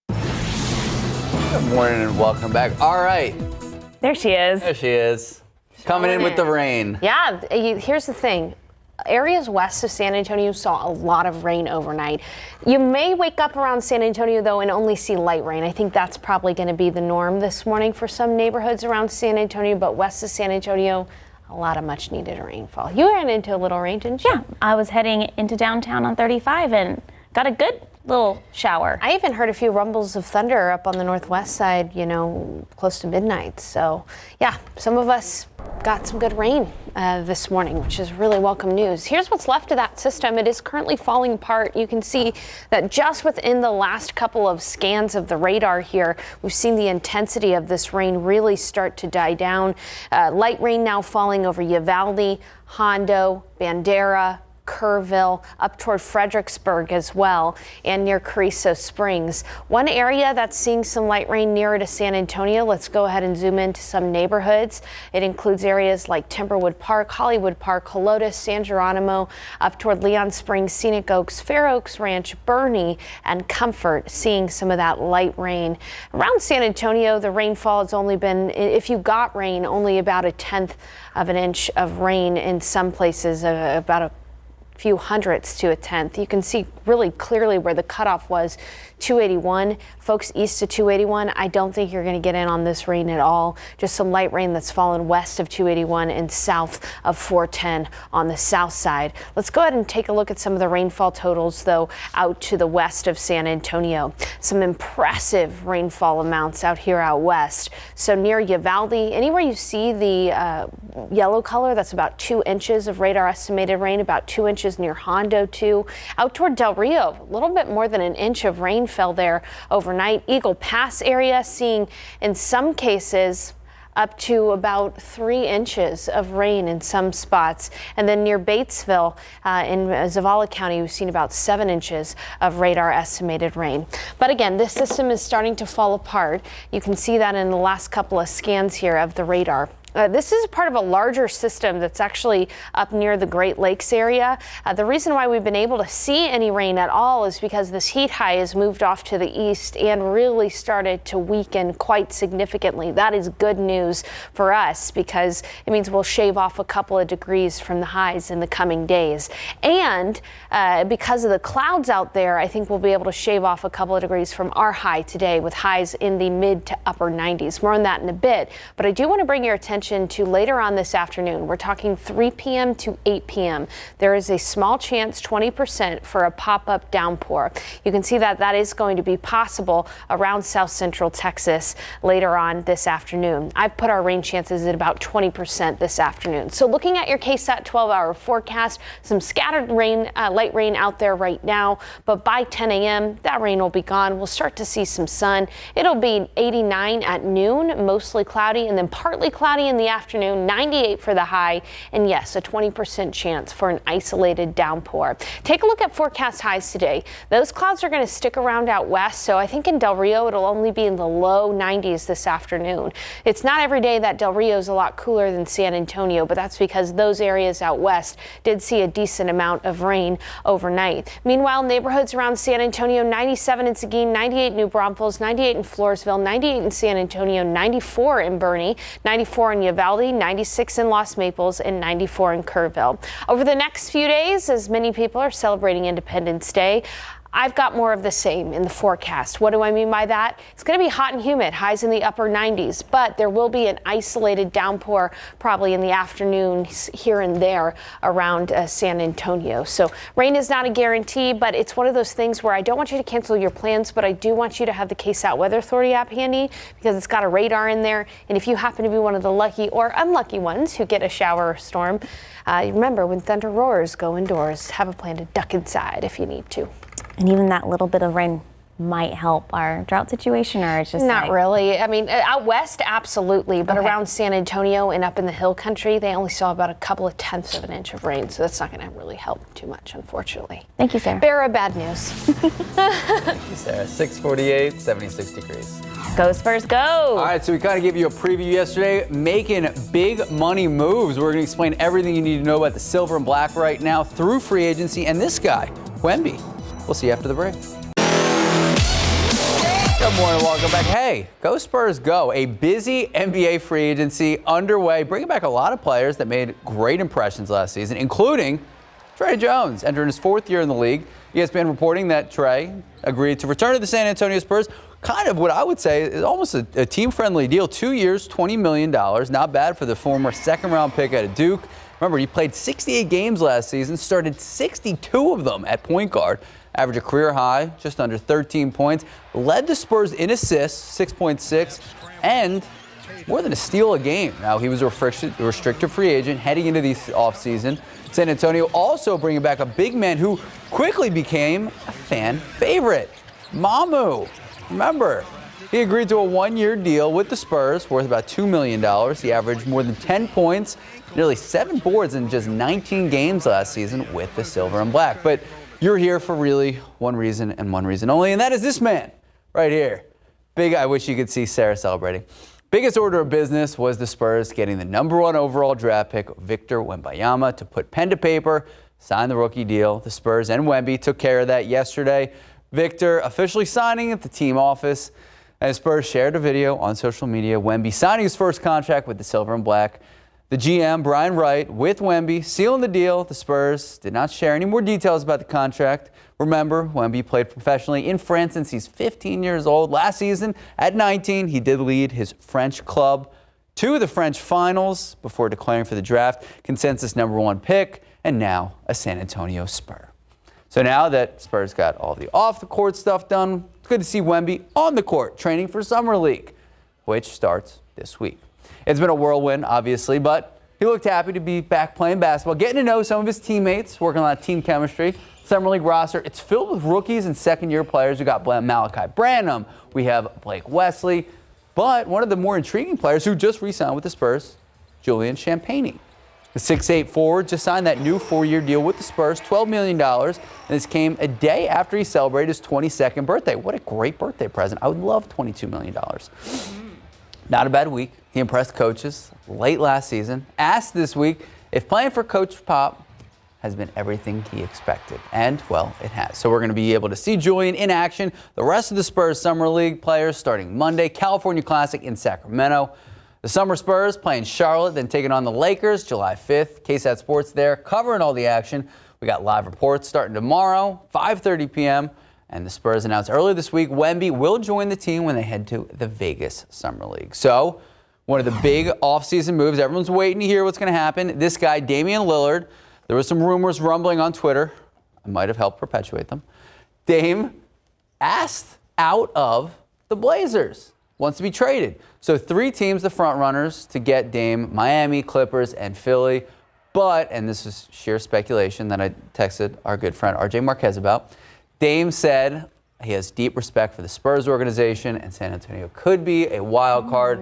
Good morning and welcome back. All right. There she is. There she is. Coming in with the rain. Yeah, here's the thing. Areas west of San Antonio saw a lot of rain overnight. You may wake up around San Antonio, though, and only see light rain. I think that's probably going to be the norm this morning for some neighborhoods around San Antonio, but west of San Antonio, a lot of much needed rainfall. You ran into a little rain, didn't you? Yeah, I was heading into downtown on 35 and got a good little shower. I even heard a few rumbles of thunder up on the northwest side, close to midnight. So, yeah, some of us got some good rain this morning, which is really welcome news. Here's what's left of that system. It is currently falling apart. You can see that just within the last couple of scans of the radar here, we've seen the intensity of this rain really start to die down. Light rain now falling over Uvalde, Hondo, Bandera, Kerrville, up toward Fredericksburg as well, and near Carrizo Springs. One area that's seeing some light rain nearer to San Antonio, let's go ahead and zoom into some neighborhoods. It includes areas like Timberwood Park, Hollywood Park, Helotes, San Geronimo, up toward Leon Springs, Scenic Oaks, Fair Oaks Ranch, Bernie, and Comfort, seeing some of that light rain. Around San Antonio, the rainfall has only been, if you got rain, only about a tenth of an inch of rain in some places, about a few hundredths to a tenth. You can see really clearly where the cutoff was, 281. Folks east of 281, I don't think you're going to get in on this rain at all. Just some light rain that's fallen west of 281 and south of 410 on the south side. Let's go ahead and take a look at some of the rainfall totals, though, out to the west of San Antonio. Some impressive rainfall amounts out here out west. So near Uvalde, anywhere you see the yellow color, that's about 2 inches of radar estimated rain, about 2 inches near Hondo, too. Out toward Del Rio, a little bit more than an inch of rain fell there overnight. Eagle Pass area seeing in some cases up to about 3 inches of rain in some spots. And then near Batesville in Zavala County, we've seen about 7 inches of radar estimated rain. But again, this system is starting to fall apart. You can see that in the last couple of scans here of the radar. This is part of a larger system that's actually up near the Great Lakes area. The reason why we've been able to see any rain at all is because this heat high has moved off to the east and really started to weaken quite significantly. That is good news for us because it means we'll shave off a couple of degrees from the highs in the coming days. And because of the clouds out there, I think we'll be able to shave off a couple of degrees from our high today with highs in the mid to upper 90s. More on that in a bit. But I do want to bring your attention to later on this afternoon. We're talking 3 p.m. to 8 p.m. There is a small chance, 20%, for a pop-up downpour. You can see that that is going to be possible around south central Texas later on this afternoon. I've put our rain chances at about 20% this afternoon. So looking at your KSAT 12-hour forecast, some scattered rain, light rain out there right now, but by 10 a.m. that rain will be gone. We'll start to see some sun. It'll be 89 at noon, mostly cloudy, and then partly cloudy in the afternoon, 98 for the high, and yes, a 20% chance for an isolated downpour. Take a look at forecast highs today. Those clouds are going to stick around out west, so I think in Del Rio it'll only be in the low 90s this afternoon. It's not every day that Del Rio is a lot cooler than San Antonio, but that's because those areas out west did see a decent amount of rain overnight. Meanwhile, neighborhoods around San Antonio, 97 in Seguin, 98 New Braunfels, 98 in Floresville, 98 in San Antonio, 94 in Bernie, 94 in Uvalde, 96 in Los Maples, and 94 in Kerrville. Over the next few days, as many people are celebrating Independence Day, I've got more of the same in the forecast. What do I mean by that? It's going to be hot and humid, highs in the upper 90s, but there will be an isolated downpour probably in the afternoon here and there around San Antonio. So rain is not a guarantee, but it's one of those things where I don't want you to cancel your plans, but I do want you to have the KSAT Weather Authority app handy because it's got a radar in there. And if you happen to be one of the lucky or unlucky ones who get a shower or storm, remember when thunder roars, go indoors. Have a plan to duck inside if you need to. And even that little bit of rain might help our drought situation, or it's just not really. I mean, out west, absolutely, but around San Antonio and up in the hill country, they only saw about a couple of tenths of an inch of rain, so that's not going to really help too much, unfortunately. Thank you, Sarah. Bearer of bad news. Thank you, Sarah. 6:48, 76 degrees. Go Spurs, go! All right, so we kind of gave you a preview yesterday, making big money moves. We're going to explain everything you need to know about the silver and black right now through free agency and this guy, Wemby. We'll see you after the break. Good morning, welcome back. Hey, go Spurs, go. A busy NBA free agency underway, bringing back a lot of players that made great impressions last season, including Trey Jones, entering his 4th year in the league. ESPN reporting that Trey agreed to return to the San Antonio Spurs. Kind of what I would say is almost a team-friendly deal. 2 years, $20 million. Not bad for the former second-round pick out of Duke. Remember, he played 68 games last season, started 62 of them at point guard. Averaged a career high, just under 13 points. Led the Spurs in assists, 6.6, and more than a steal a game. Now, he was a restricted free agent heading into the offseason. San Antonio also bringing back a big man who quickly became a fan favorite, Mamu. Remember, he agreed to a 1-year deal with the Spurs worth about $2 million. He averaged more than 10 points, nearly 7 boards in just 19 games last season with the silver and black. But you're here for really one reason and one reason only, and that is this man right here. I wish you could see Sarah celebrating. Biggest order of business was the Spurs getting the #1 overall draft pick, Victor Wembanyama, to put pen to paper, sign the rookie deal. The Spurs and Wemby took care of that yesterday. Victor officially signing at the team office. And Spurs shared a video on social media. Wemby signing his first contract with the silver and black. The GM, Brian Wright, with Wemby, sealing the deal. The Spurs did not share any more details about the contract. Remember, Wemby played professionally in France since he's 15 years old. Last season, at 19, he did lead his French club to the French finals before declaring for the draft. Consensus #1 pick, and now a San Antonio Spur. So now that Spurs got all the off-the-court stuff done, it's good to see Wemby on the court, training for Summer League, which starts this week. It's been a whirlwind, obviously, but he looked happy to be back playing basketball, getting to know some of his teammates, working on that team chemistry. Summer League roster, it's filled with rookies and second-year players. We got Malachi Branham, we have Blake Wesley, but one of the more intriguing players who just re-signed with the Spurs, Julian Champagnie. The 6'8" forward just signed that new 4-year deal with the Spurs, $12 million, and this came a day after he celebrated his 22nd birthday. What a great birthday present. I would love $22 million. Not a bad week. He impressed coaches late last season. Asked this week if playing for Coach Pop has been everything he expected. And, well, it has. So we're going to be able to see Julian in action. The rest of the Spurs Summer League players starting Monday. California Classic in Sacramento. The Summer Spurs playing Charlotte, then taking on the Lakers July 5th. KSAT Sports there covering all the action. We got live reports starting tomorrow, 5:30 p.m. And the Spurs announced earlier this week Wemby will join the team when they head to the Vegas Summer League. So one of the big offseason moves, everyone's waiting to hear what's going to happen. This guy, Damian Lillard, there was some rumors rumbling on Twitter. I might have helped perpetuate them. Dame asked out of the Blazers, wants to be traded. So 3 teams, the front runners to get Dame: Miami, Clippers, and Philly. But, and this is sheer speculation that I texted our good friend RJ Marquez about, Dame said he has deep respect for the Spurs organization and San Antonio could be a wild card.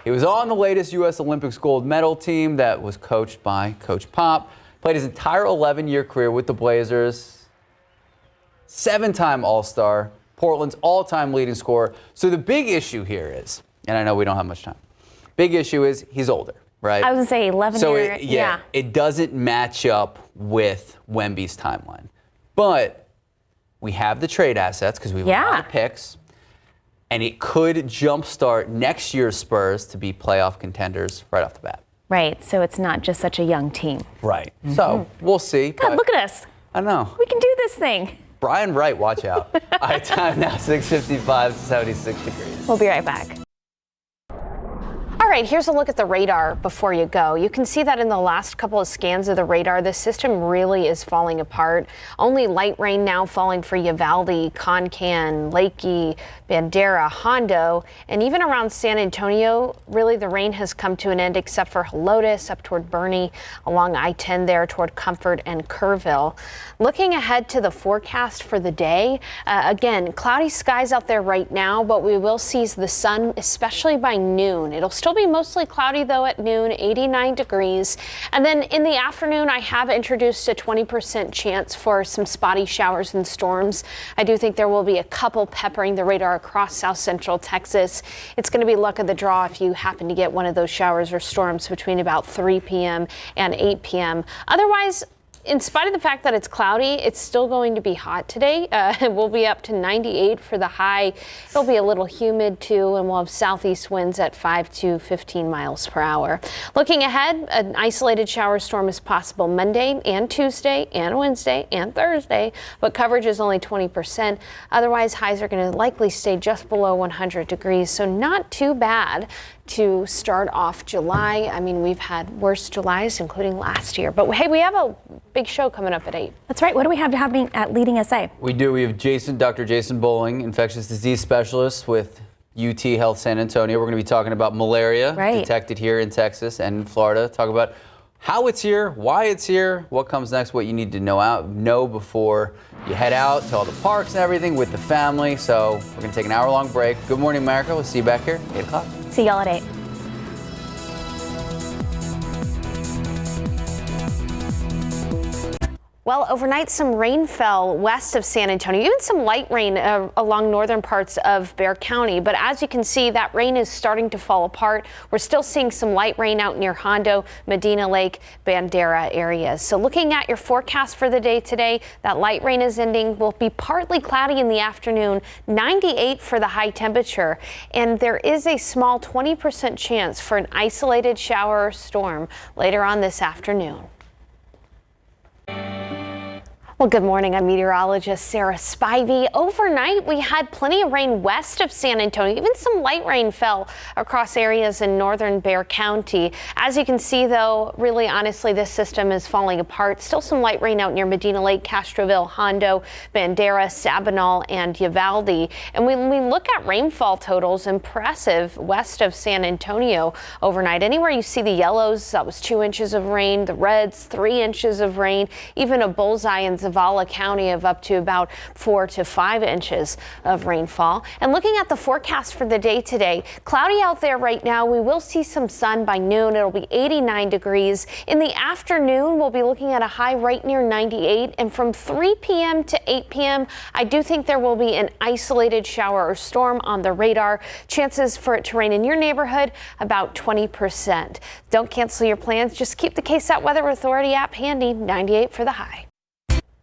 He was on the latest U.S. Olympics gold medal team that was coached by Coach Pop. Played his entire 11-year career with the Blazers. 7-time All-Star. Portland's all-time leading scorer. So the big issue here is, and I know we don't have much time, big issue is he's older, right? I was going to say 11 years. So it doesn't match up with Wemby's timeline. But we have the trade assets because we have a lot of picks, and it could jumpstart next year's Spurs to be playoff contenders right off the bat. Right, so it's not just such a young team. Right. So we'll see. God, look at us. I know. We can do this thing. Brian Wright, watch out. All right, time now, 6:55, 76 degrees. We'll be right back. All right, here's a look at the radar before you go. You can see that in the last couple of scans of the radar, the system really is falling apart. Only light rain now falling for Uvalde, Concan, Lakey, Bandera, Hondo, and even around San Antonio, really the rain has come to an end except for Helotes up toward Bernie, along I-10 there toward Comfort and Kerrville. Looking ahead to the forecast for the day, again, cloudy skies out there right now, but we will see the sun, especially by noon. It'll still be mostly cloudy though at noon, 89 degrees. And then in the afternoon, I have introduced a 20% chance for some spotty showers and storms. I do think there will be a couple peppering the radar across south central Texas. It's going to be luck of the draw if you happen to get one of those showers or storms between about 3 p.m. and 8 p.m. Otherwise, in spite of the fact that it's cloudy, it's still going to be hot today. We'll be up to 98 for the high. It'll be a little humid too, and we'll have southeast winds at 5 to 15 miles per hour. Looking ahead, an isolated shower storm is possible Monday and Tuesday and Wednesday and Thursday, but coverage is only 20%. Otherwise, highs are going to likely stay just below 100 degrees, so not too bad to start off July. I mean, we've had worse Julys, including last year. But hey, we have a big show coming up at 8. That's right. What do we have happening at Leading SA? We do. We have Dr. Jason Bowling, infectious disease specialist with UT Health San Antonio. We're going to be talking about malaria detected here in Texas and in Florida. Talk about how it's here, why it's here, what comes next, what you need to know before you head out to all the parks and everything with the family. So we're going to take an hour-long break. Good morning, America. We'll see you back here at 8 o'clock. See y'all at 8. Well, overnight, some rain fell west of San Antonio, even some light rain along northern parts of Bexar County. But as you can see, that rain is starting to fall apart. We're still seeing some light rain out near Hondo, Medina Lake, Bandera areas. So looking at your forecast for the day today, that light rain is ending. Will be partly cloudy in the afternoon, 98 for the high temperature. And there is a small 20% chance for an isolated shower or storm later on this afternoon. Well, good morning. I'm meteorologist Sarah Spivey. Overnight, we had plenty of rain west of San Antonio. Even some light rain fell across areas in northern Bexar County. As you can see, though, really honestly, this system is falling apart. Still some light rain out near Medina Lake, Castroville, Hondo, Bandera, Sabinal, and Uvalde. And when we look at rainfall totals, impressive west of San Antonio overnight. Anywhere you see the yellows, that was 2 inches of rain. The reds, 3 inches of rain. Even a bullseye in Zavala County of up to about 4 to 5 inches of rainfall. And looking at the forecast for the day today, cloudy out there right now. We will see some sun by noon. It'll be 89 degrees. In the afternoon, we'll be looking at a high right near 98. And from 3 p.m. to 8 p.m., I do think there will be an isolated shower or storm on the radar. Chances for it to rain in your neighborhood, about 20%. Don't cancel your plans. Just keep the KSAT Weather Authority app handy. 98 for the high.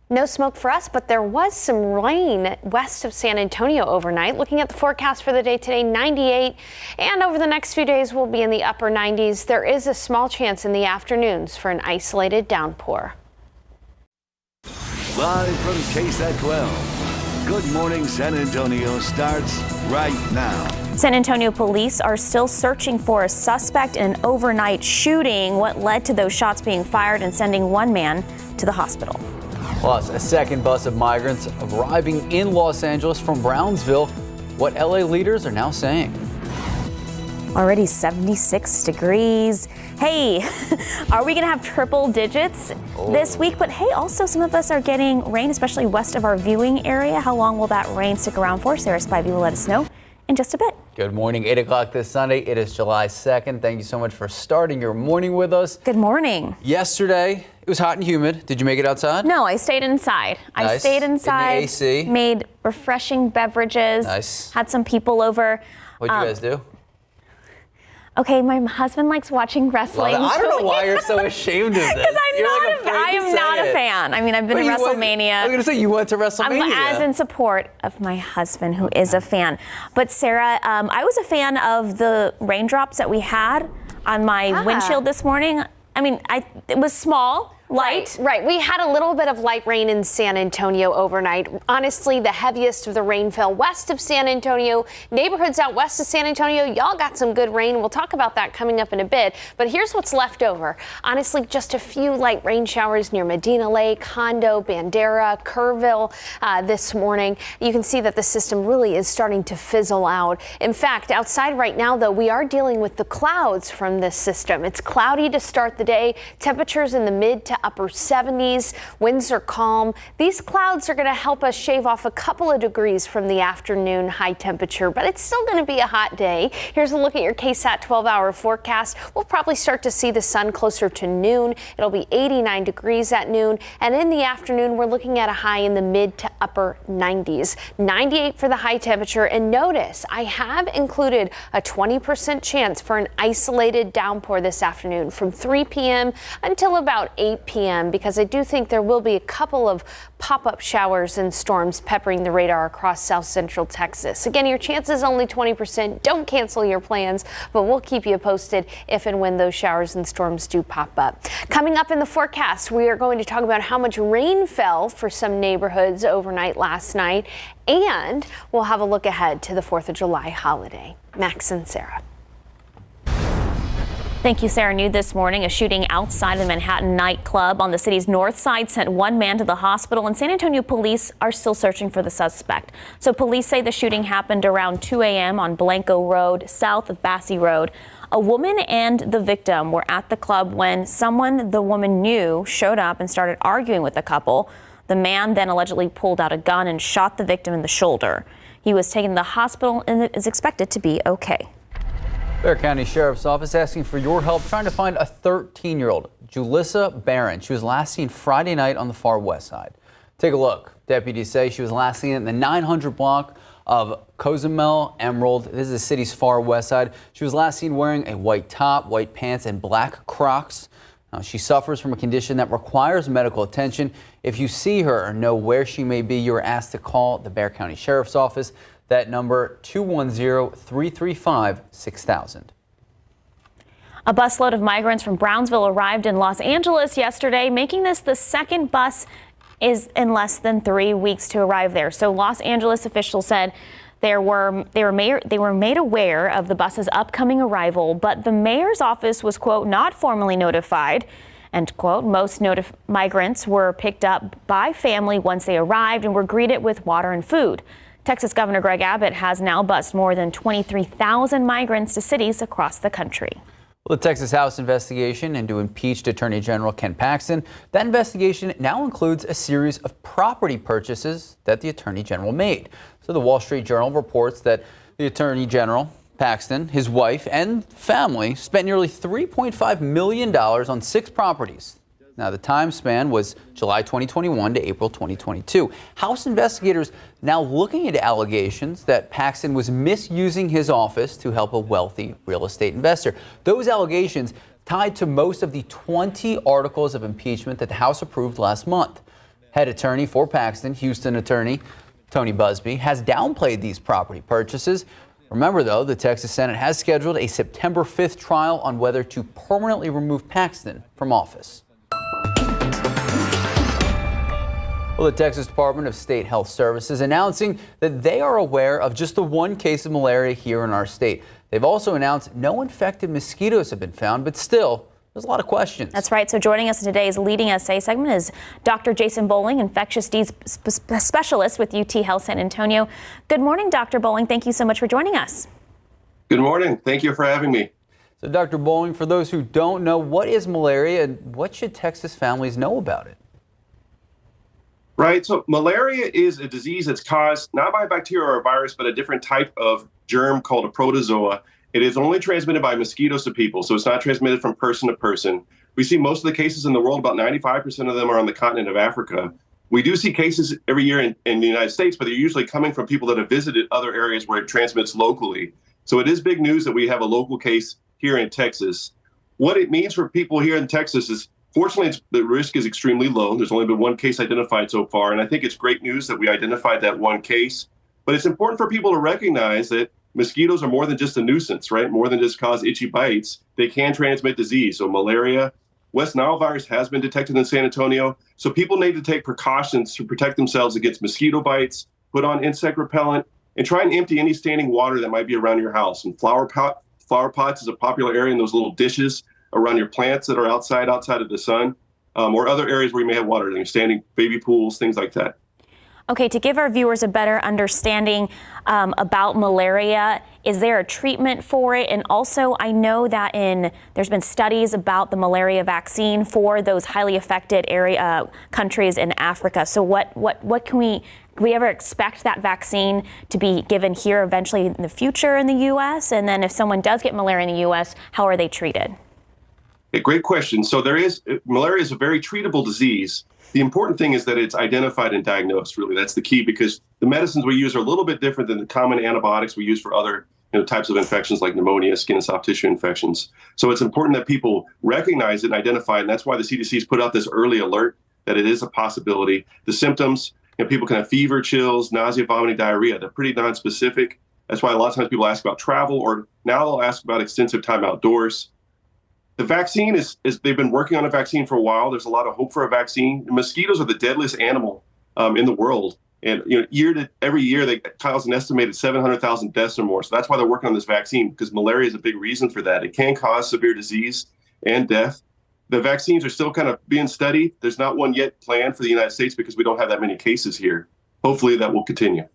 No smoke for us, but there was some rain west of San Antonio overnight. Looking at the forecast for the day today, 98, and over the next few days we'll be in the upper 90s. There is a small chance in the afternoons for an isolated downpour. Live from KSAT 12, Good Morning San Antonio starts right now. San Antonio police are still searching for a suspect in an overnight shooting. What led to those shots being fired and sending one man to the hospital? Plus, a second bus of migrants arriving in Los Angeles from Brownsville. What LA leaders are now saying. Already 76 degrees. Hey, are we going to have triple digits this week? But hey, also some of us are getting rain, especially west of our viewing area. How long will that rain stick around for? Sarah Spivey will let us know in just a bit. Good morning. 8 o'clock this Sunday. It is July 2nd. Thank you so much for starting your morning with us. Good morning. Yesterday, it was hot and humid. Did you make it outside? No, I stayed inside. Nice. I stayed inside. In the AC. Made refreshing beverages. Nice. Had some people over. What'd you guys do? Okay, my husband likes watching wrestling. I don't know why you're so ashamed of this. Because I am not a fan. I mean, I've been to WrestleMania. I was going to say, you went to WrestleMania. I'm as in support of my husband, who is a fan. But Sarah, I was a fan of the raindrops that we had on my windshield this morning. I mean, it was small. Light. Right. We had a little bit of light rain in San Antonio overnight. Honestly, the heaviest of the rain fell west of San Antonio. Neighborhoods out west of San Antonio, y'all got some good rain. We'll talk about that coming up in a bit. But here's what's left over. Honestly, just a few light rain showers near Medina Lake, Hondo, Bandera, Kerrville this morning. You can see that the system really is starting to fizzle out. In fact, outside right now, though, we are dealing with the clouds from this system. It's cloudy to start the day. Temperatures in the mid to upper 70s. Winds are calm. These clouds are going to help us shave off a couple of degrees from the afternoon high temperature, but it's still going to be a hot day. Here's a look at your KSAT 12-hour forecast. We'll probably start to see the sun closer to noon. It'll be 89 degrees at noon, and in the afternoon, we're looking at a high in the mid to upper 90s. 98 for the high temperature, and notice I have included a 20% chance for an isolated downpour this afternoon from 3 p.m. until about 8 p.m. because I do think there will be a couple of pop-up showers and storms peppering the radar across south central Texas. Again, your chance is only 20%. Don't cancel your plans, but we'll keep you posted if and when those showers and storms do pop up. Coming up in the forecast, we are going to talk about how much rain fell for some neighborhoods overnight last night, and we'll have a look ahead to the 4th of July holiday. Max and Sarah. Thank you, Sarah. New this morning, a shooting outside the Manhattan nightclub on the city's north side sent one man to the hospital, and San Antonio police are still searching for the suspect. So police say the shooting happened around 2 a.m. on Blanco Road, south of Bassey Road. A woman and the victim were at the club when someone the woman knew showed up and started arguing with the couple. The man then allegedly pulled out a gun and shot the victim in the shoulder. He was taken to the hospital and is expected to be okay. Bexar County Sheriff's Office asking for your help trying to find a 13-year-old Julissa Barron. She was last seen Friday night on the far west side. Take a look. Deputies say she was last seen in the 900 block of Cozumel Emerald. This is the city's far west side. She was last seen wearing a white top, white pants, and black Crocs. Now, she suffers from a condition that requires medical attention. If you see her or know where she may be, you are asked to call the Bexar County Sheriff's Office. That number, 210-335-6000. A busload of migrants from Brownsville arrived in Los Angeles yesterday, making this the second bus is in less than 3 weeks to arrive there. So Los Angeles officials said they were made aware of the bus's upcoming arrival, but the mayor's office was, quote, not formally notified. And, quote, most migrants were picked up by family once they arrived and were greeted with water and food. Texas Governor Greg Abbott has now bused more than 23,000 migrants to cities across the country. Well, the Texas House investigation into impeached Attorney General Ken Paxton, that investigation now includes a series of property purchases that the Attorney General made. So the Wall Street Journal reports that the Attorney General, Paxton, his wife, and family spent nearly $3.5 million on 6 properties. Now, the time span was July 2021 to April 2022. House investigators now looking into allegations that Paxton was misusing his office to help a wealthy real estate investor. Those allegations tied to most of the 20 articles of impeachment that the House approved last month. Head attorney for Paxton, Houston attorney Tony Busby, has downplayed these property purchases. Remember, though, the Texas Senate has scheduled a September 5th trial on whether to permanently remove Paxton from office. Well, the Texas Department of State Health Services announcing that they are aware of just the 1 case of malaria here in our state. They've also announced no infected mosquitoes have been found, but still, there's a lot of questions. That's right. So joining us in today's Leading SA segment is Dr. Jason Bowling, infectious disease specialist with UT Health San Antonio. Good morning, Dr. Bowling. Thank you so much for joining us. Good morning. Thank you for having me. So, Dr. Bowling, for those who don't know, what is malaria and what should Texas families know about it? Right. So malaria is a disease that's caused not by a bacteria or a virus, but a different type of germ called a protozoa. It is only transmitted by mosquitoes to people, so it's not transmitted from person to person. We see most of the cases in the world, about 95% of them are on the continent of Africa. We do see cases every year in the United States, but they're usually coming from people that have visited other areas where it transmits locally. So it is big news that we have a local case here in Texas. What it means for people here in Texas is, fortunately, the risk is extremely low. There's only been 1 case identified so far, and I think it's great news that we identified that 1 case. But it's important for people to recognize that mosquitoes are more than just a nuisance, right? More than just cause itchy bites. They can transmit disease. So malaria, West Nile virus has been detected in San Antonio. So people need to take precautions to protect themselves against mosquito bites, put on insect repellent, and try and empty any standing water that might be around your house. And flower pots is a popular area in those little dishes around your plants that are outside of the sun, or other areas where you may have water, like standing baby pools, things like that. Okay, to give our viewers a better understanding about malaria, is there a treatment for it? And also, I know that there's been studies about the malaria vaccine for those highly affected countries in Africa. So what can we ever expect that vaccine to be given here eventually in the future in the U.S.? And then if someone does get malaria in the U.S., how are they treated? A great question. So malaria is a very treatable disease. The important thing is that it's identified and diagnosed, really. That's the key, because the medicines we use are a little bit different than the common antibiotics we use for other types of infections like pneumonia, skin and soft tissue infections. So it's important that people recognize it and identify it, and that's why the CDC's put out this early alert that it is a possibility. The symptoms, people can have fever, chills, nausea, vomiting, diarrhea. They're pretty nonspecific. That's why a lot of times people ask about travel, or now they'll ask about extensive time outdoors. The vaccine is they've been working on a vaccine for a while. There's a lot of hope for a vaccine. Mosquitoes are the deadliest animal in the world. And every year they cause an estimated 700,000 deaths or more. So that's why they're working on this vaccine, because malaria is a big reason for that. It can cause severe disease and death. The vaccines are still kind of being studied. There's not one yet planned for the United States because we don't have that many cases here. Hopefully that will continue.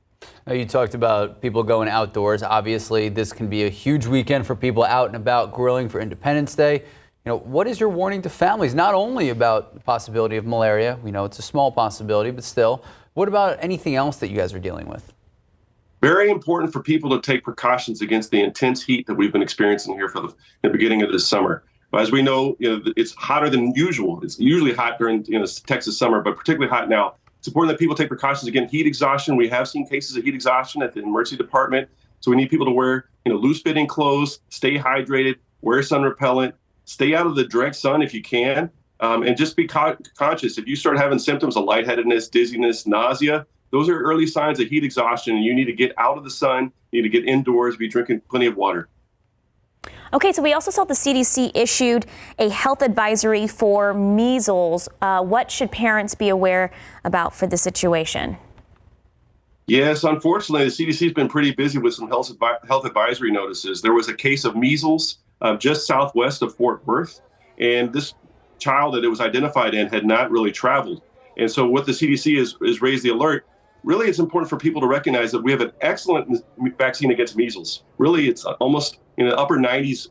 Now, you talked about people going outdoors. Obviously, this can be a huge weekend for people out and about grilling for Independence Day. What is your warning to families, not only about the possibility of malaria? We know it's a small possibility, but still, what about anything else that you guys are dealing with? Very important for people to take precautions against the intense heat that we've been experiencing here for the beginning of this summer. But as we know, it's hotter than usual. It's usually hot during Texas summer, but particularly hot now. It's important that people take precautions. Again, heat exhaustion. We have seen cases of heat exhaustion at the emergency department. So we need people to wear loose-fitting clothes, stay hydrated, wear sun repellent, stay out of the direct sun if you can, and just be conscious. If you start having symptoms of lightheadedness, dizziness, nausea, those are early signs of heat exhaustion, and you need to get out of the sun, you need to get indoors, be drinking plenty of water. Okay, so we also saw the CDC issued a health advisory for measles. What should parents be aware about for the situation? Yes, unfortunately, the CDC has been pretty busy with some health advisory notices. There was a case of measles just southwest of Fort Worth, and this child that it was identified in had not really traveled. And so what the CDC is raised the alert. Really, it's important for people to recognize that we have an excellent vaccine against measles. Really, it's almost in the upper 90%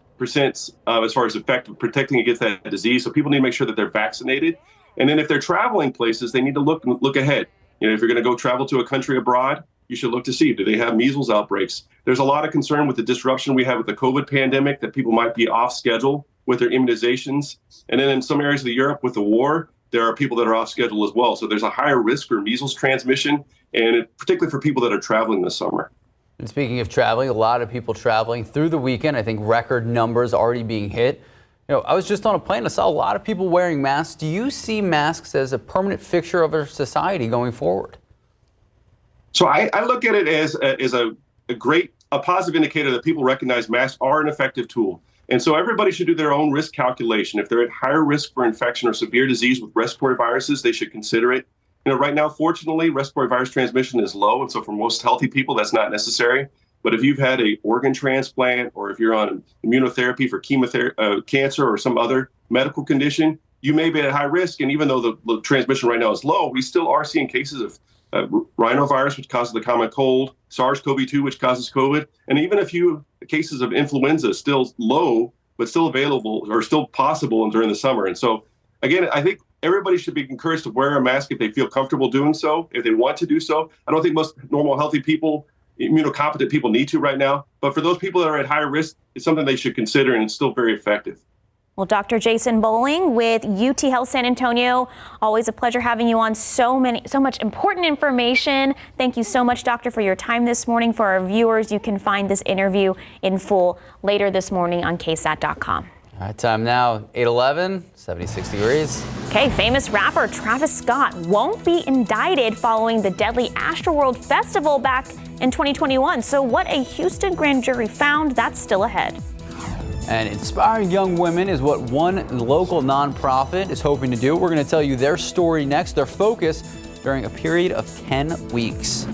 as far as effect of protecting against that disease. So people need to make sure that they're vaccinated. And then if they're traveling places, they need to look ahead. If you're going to go travel to a country abroad, you should look to see, do they have measles outbreaks? There's a lot of concern with the disruption we have with the COVID pandemic that people might be off schedule with their immunizations. And then in some areas of Europe with the war, there are people that are off schedule as well. So there's a higher risk for measles transmission, and particularly for people that are traveling this summer. And speaking of traveling, a lot of people traveling through the weekend. I think record numbers already being hit. I was just on a plane. I saw a lot of people wearing masks. Do you see masks as a permanent fixture of our society going forward? So I look at it as a positive indicator that people recognize masks are an effective tool. And so everybody should do their own risk calculation. If they're at higher risk for infection or severe disease with respiratory viruses, they should consider it. Right now, fortunately, respiratory virus transmission is low. And so for most healthy people, that's not necessary. But if you've had an organ transplant, or if you're on immunotherapy for cancer or some other medical condition, you may be at high risk. And even though the transmission right now is low, we still are seeing cases of rhinovirus, which causes the common cold, SARS-CoV-2, which causes COVID, and even a few cases of influenza still low, but still available or still possible during the summer. And so, again, I think everybody should be encouraged to wear a mask if they feel comfortable doing so, if they want to do so. I don't think most normal, healthy people, immunocompetent people need to right now. But for those people that are at higher risk, it's something they should consider, and it's still very effective. Well, Dr. Jason Bowling with UT Health San Antonio, always a pleasure having you on. So much important information. Thank you so much, Doctor, for your time this morning. For our viewers, you can find this interview in full later this morning on KSAT.com. All right, time now, 8:11, 76 degrees. Okay, famous rapper Travis Scott won't be indicted following the deadly Astroworld festival back in 2021. So what a Houston grand jury found, that's still ahead. And inspiring young women is what one local nonprofit is hoping to do. We're going to tell you their story next, their focus during a period of 10 weeks.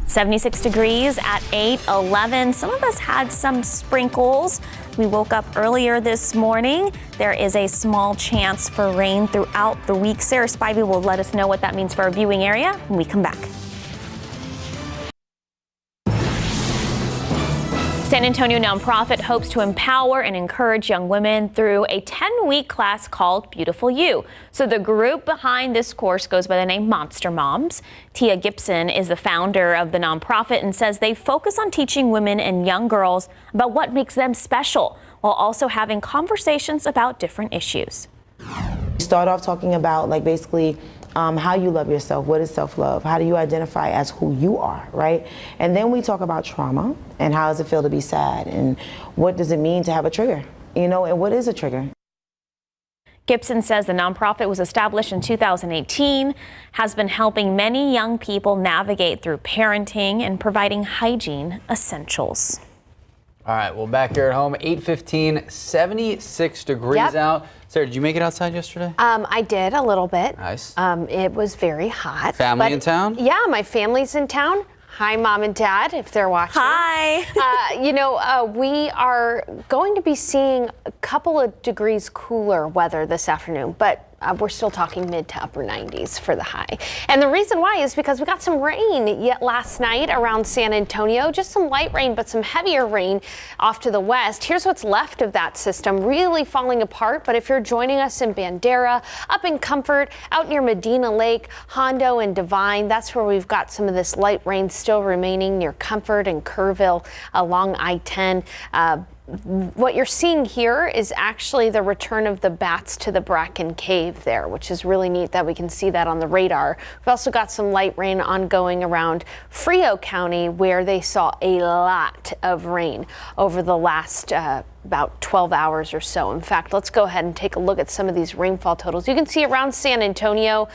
76 degrees at 8:11. Some of us had some sprinkles. We woke up earlier this morning. There is a small chance for rain throughout the week. Sarah Spivey will let us know what that means for our viewing area when we come back. San Antonio nonprofit hopes to empower and encourage young women through a 10-week class called Beautiful You. So the group behind this course goes by the name Monster Moms. Tia Gibson is the founder of the nonprofit and says they focus on teaching women and young girls about what makes them special, while also having conversations about different issues. We start off talking about basically how you love yourself, what is self-love, how do you identify as who you are, right? And then we talk about trauma and how does it feel to be sad and what does it mean to have a trigger, and what is a trigger? Gibson says the nonprofit was established in 2018, has been helping many young people navigate through parenting and providing hygiene essentials. All right, well, back here at home, 8:15, 76 degrees out. Sarah, did you make it outside yesterday? I did a little bit. Nice. It was very hot. Family in town? Yeah, my family's in town. Hi, Mom and Dad, if they're watching. Hi. We are going to be seeing a couple of degrees cooler weather this afternoon, but we're still talking mid to upper 90s for the high. And the reason why is because we got some rain yet last night around San Antonio, just some light rain, but some heavier rain off to the west. Here's what's left of that system, really falling apart. But if you're joining us in Bandera, up in Comfort, out near Medina Lake, Hondo and Divine, that's where we've got some of this light rain still remaining near Comfort and Kerrville along I-10. what you're seeing here is actually the return of the bats to the Bracken Cave there, which is really neat that we can see that on the radar. We've also got some light rain ongoing around Frio County, where they saw a lot of rain over the last about 12 hours or so. In fact, let's go ahead and take a look at some of these rainfall totals. You can see around San Antonio,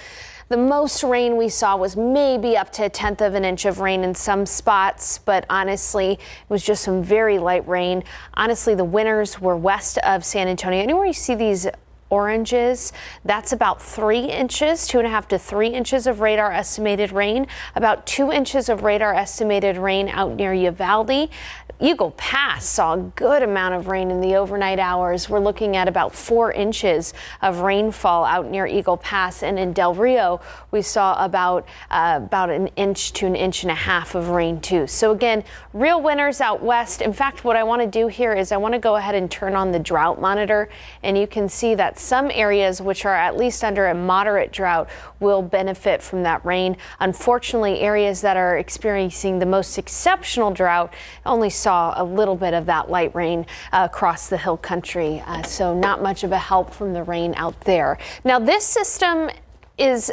the most rain we saw was maybe up to 1/10 of an inch of rain in some spots, but honestly, it was just some very light rain. Honestly, the winners were west of San Antonio. Anywhere you see these oranges, that's about 3 inches, 2.5 to 3 inches of radar estimated rain, about 2 inches of radar estimated rain out near Uvalde. Eagle Pass saw a good amount of rain in the overnight hours. We're looking at about 4 inches of rainfall out near Eagle Pass, and in Del Rio we saw about 1 inch to 1.5 inches of rain too. So again, real winners out west. In fact, what I want to do here is I want to go ahead and turn on the drought monitor, and you can see that some areas which are at least under a moderate drought will benefit from that rain. Unfortunately, areas that are experiencing the most exceptional drought only saw a little bit of that light rain across the hill country, so not much of a help from the rain out there. Now, this system is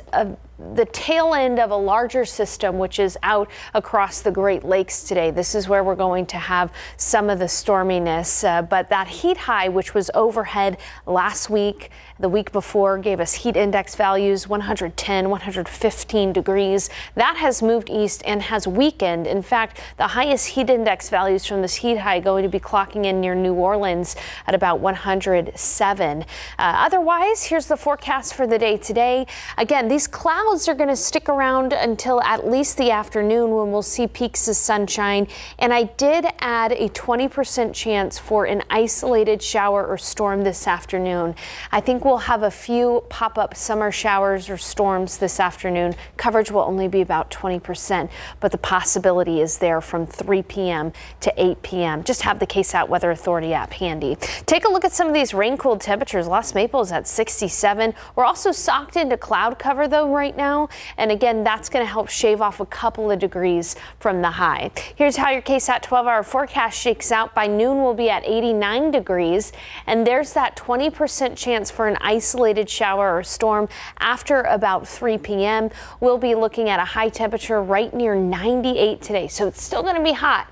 the tail end of a larger system which is out across the Great Lakes today. This is where we're going to have some of the storminess, but that heat high, which was overhead last week, the week before, gave us heat index values 110, 115 degrees. That has moved east and has weakened. In fact, the highest heat index values from this heat high going to be clocking in near New Orleans at about 107. Otherwise, here's the forecast for the day today. Again, these clouds are going to stick around until at least the afternoon, when we'll see peaks of sunshine. And I did add a 20% chance for an isolated shower or storm this afternoon. I think we'll have a few pop-up summer showers or storms this afternoon. Coverage will only be about 20%, but the possibility is there from 3 p.m. to 8 p.m. Just have the KSAT Weather Authority app handy. Take a look at some of these rain-cooled temperatures. Lost Maples at 67. We're also socked into cloud cover though right now, and again, that's going to help shave off a couple of degrees from the high. Here's how your KSAT 12-hour forecast shakes out. By noon, we'll be at 89 degrees, and there's that 20% chance for an isolated shower or storm after about 3 p.m. We'll be looking at a high temperature right near 98 today, so it's still going to be hot,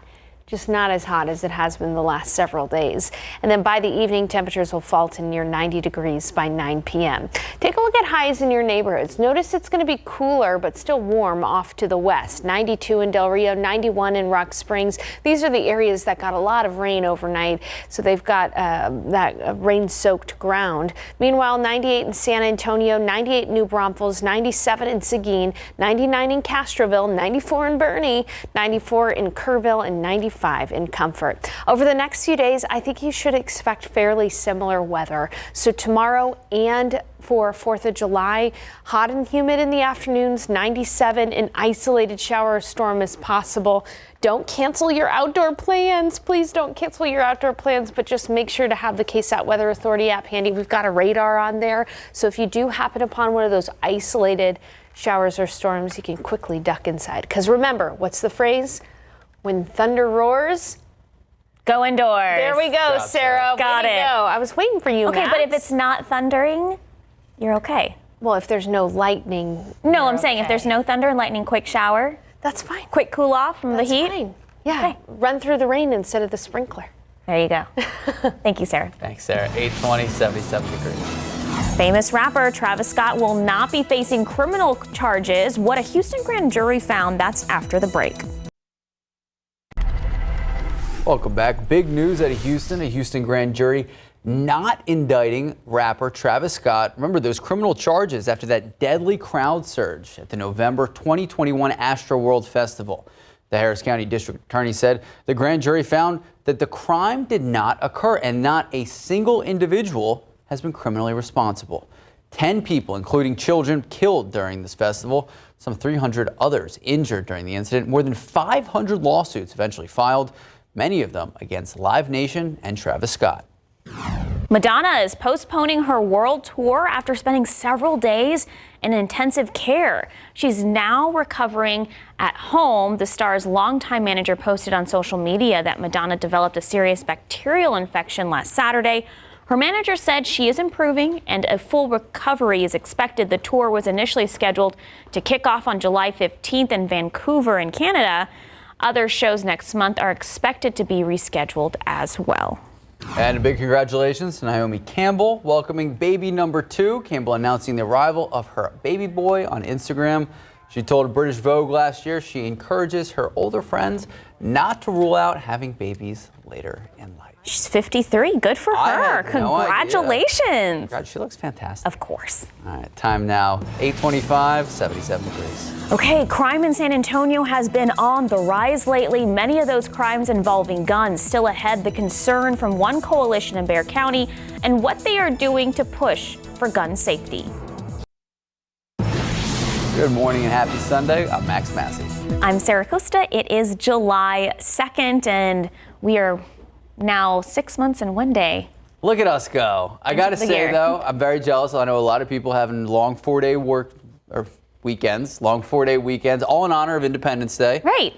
just not as hot as it has been the last several days. And then by the evening, temperatures will fall to near 90 degrees by 9 p.m. Take a look at highs in your neighborhoods. Notice it's going to be cooler but still warm off to the west. 92 in Del Rio, 91 in Rock Springs. These are the areas that got a lot of rain overnight, so they've got that rain-soaked ground. Meanwhile, 98 in San Antonio, 98 in New Braunfels, 97 in Seguin, 99 in Castroville, 94 in Bernie, 94 in Kerrville, and 95 in Comfort. Over the next few days, I think you should expect fairly similar weather. So tomorrow and for 4th of July, hot and humid in the afternoons, 97, an isolated shower or storm is possible. Don't cancel your outdoor plans. Please don't cancel your outdoor plans, but just make sure to have the KSAT Weather Authority app handy. We've got a radar on there, so if you do happen upon one of those isolated showers or storms, you can quickly duck inside. Because remember, what's the phrase? When thunder roars, go indoors. There we go, Sarah. Got it. I was waiting for you, Okay, Max. but if it's not thundering, you're okay. Well, if there's no lightning. No, I'm saying if there's no thunder and lightning, quick shower. That's fine. Quick cool off from the heat. Fine. Yeah, okay. Run through the rain instead of the sprinkler. There you go. Thank you, Sarah. Thanks, Sarah. 820, 77 degrees. Famous rapper Travis Scott will not be facing criminal charges. What a Houston grand jury found, that's after the break. Welcome back. Big news out of Houston. A Houston grand jury not indicting rapper Travis Scott. Remember those criminal charges after that deadly crowd surge at the November 2021 Astroworld Festival. The Harris County District Attorney said the grand jury found that the crime did not occur and not a single individual has been criminally responsible. 10 people, including children, killed during this festival. Some 300 others injured during the incident. More than 500 lawsuits eventually filed, many of them against Live Nation and Travis Scott. Madonna is postponing her world tour after spending several days in intensive care. She's now recovering at home. The star's longtime manager posted on social media that Madonna developed a serious bacterial infection last Saturday. Her manager said she is improving and a full recovery is expected. The tour was initially scheduled to kick off on July 15th in Vancouver in Canada. Other shows next month are expected to be rescheduled as well. And a big congratulations to Naomi Campbell welcoming baby number 2. Campbell announcing the arrival of her baby boy on Instagram. She told British Vogue last year she encourages her older friends not to rule out having babies later in life. She's 53. Good for her. Congratulations. God, she looks fantastic. Of course. All right, time now, 8:25, 77 degrees. Okay, crime in San Antonio has been on the rise lately. Many of those crimes involving guns. Still ahead, the concern from one coalition in Bexar County and what they are doing to push for gun safety. Good morning and happy Sunday. I'm Max Massey. I'm Sarah Costa. It is July 2nd, and we are now 6 months and 1 day. Look at us go. I got to say, though, I'm very jealous. I know a lot of people having long 4-day work or weekends, long 4-day weekends, all in honor of Independence Day. Right.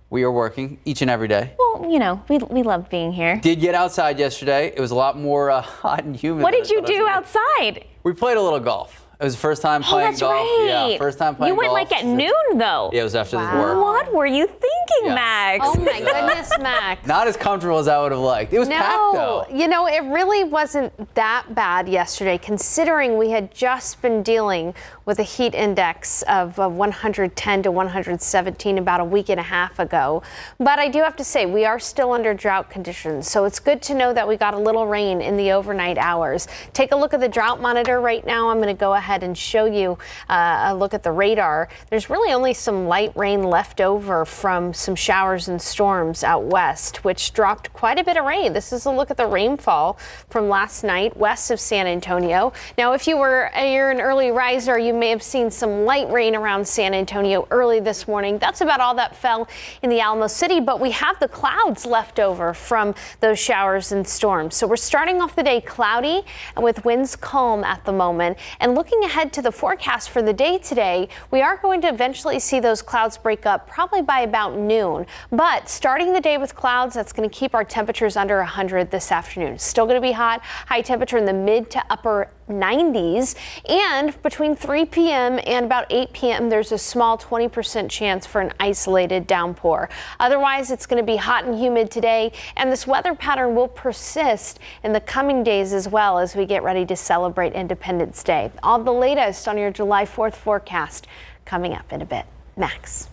We are working each and every day. Well, you know, we love being here. Did get outside yesterday. It was a lot more hot and humid. What did you do outside? We played a little golf. It was the first time playing golf. Right. Yeah, first time playing golf. You went like at noon, though. Yeah, it was after the work. What were you thinking, Max? Oh my goodness, Max. Not as comfortable as I would have liked. It was packed, though. You know, it really wasn't that bad yesterday, considering we had just been dealing with a heat index of 110 to 117 about a week and a half ago. But I do have to say, we are still under drought conditions, so it's good to know that we got a little rain in the overnight hours. Take a look at the drought monitor right now. I'm going to go ahead and show you a look at the radar. There's really only some light rain left over from some showers and storms out west, which dropped quite a bit of rain. This is a look at the rainfall from last night west of San Antonio. Now, if you're an early riser, you may have seen some light rain around San Antonio early this morning. That's about all that fell in the Alamo City, but we have the clouds left over from those showers and storms. So we're starting off the day cloudy and with winds calm at the moment. And looking ahead to the forecast for the day today, we are going to eventually see those clouds break up probably by about noon. But starting the day with clouds, that's going to keep our temperatures under 100 this afternoon. Still going to be hot, high temperature in the mid to upper 90s, and between 3 p.m. and about 8 p.m. there's a small 20% chance for an isolated downpour. Otherwise, it's going to be hot and humid today, and this weather pattern will persist in the coming days as well as we get ready to celebrate Independence Day. All the latest on your July 4th forecast coming up in a bit. Max.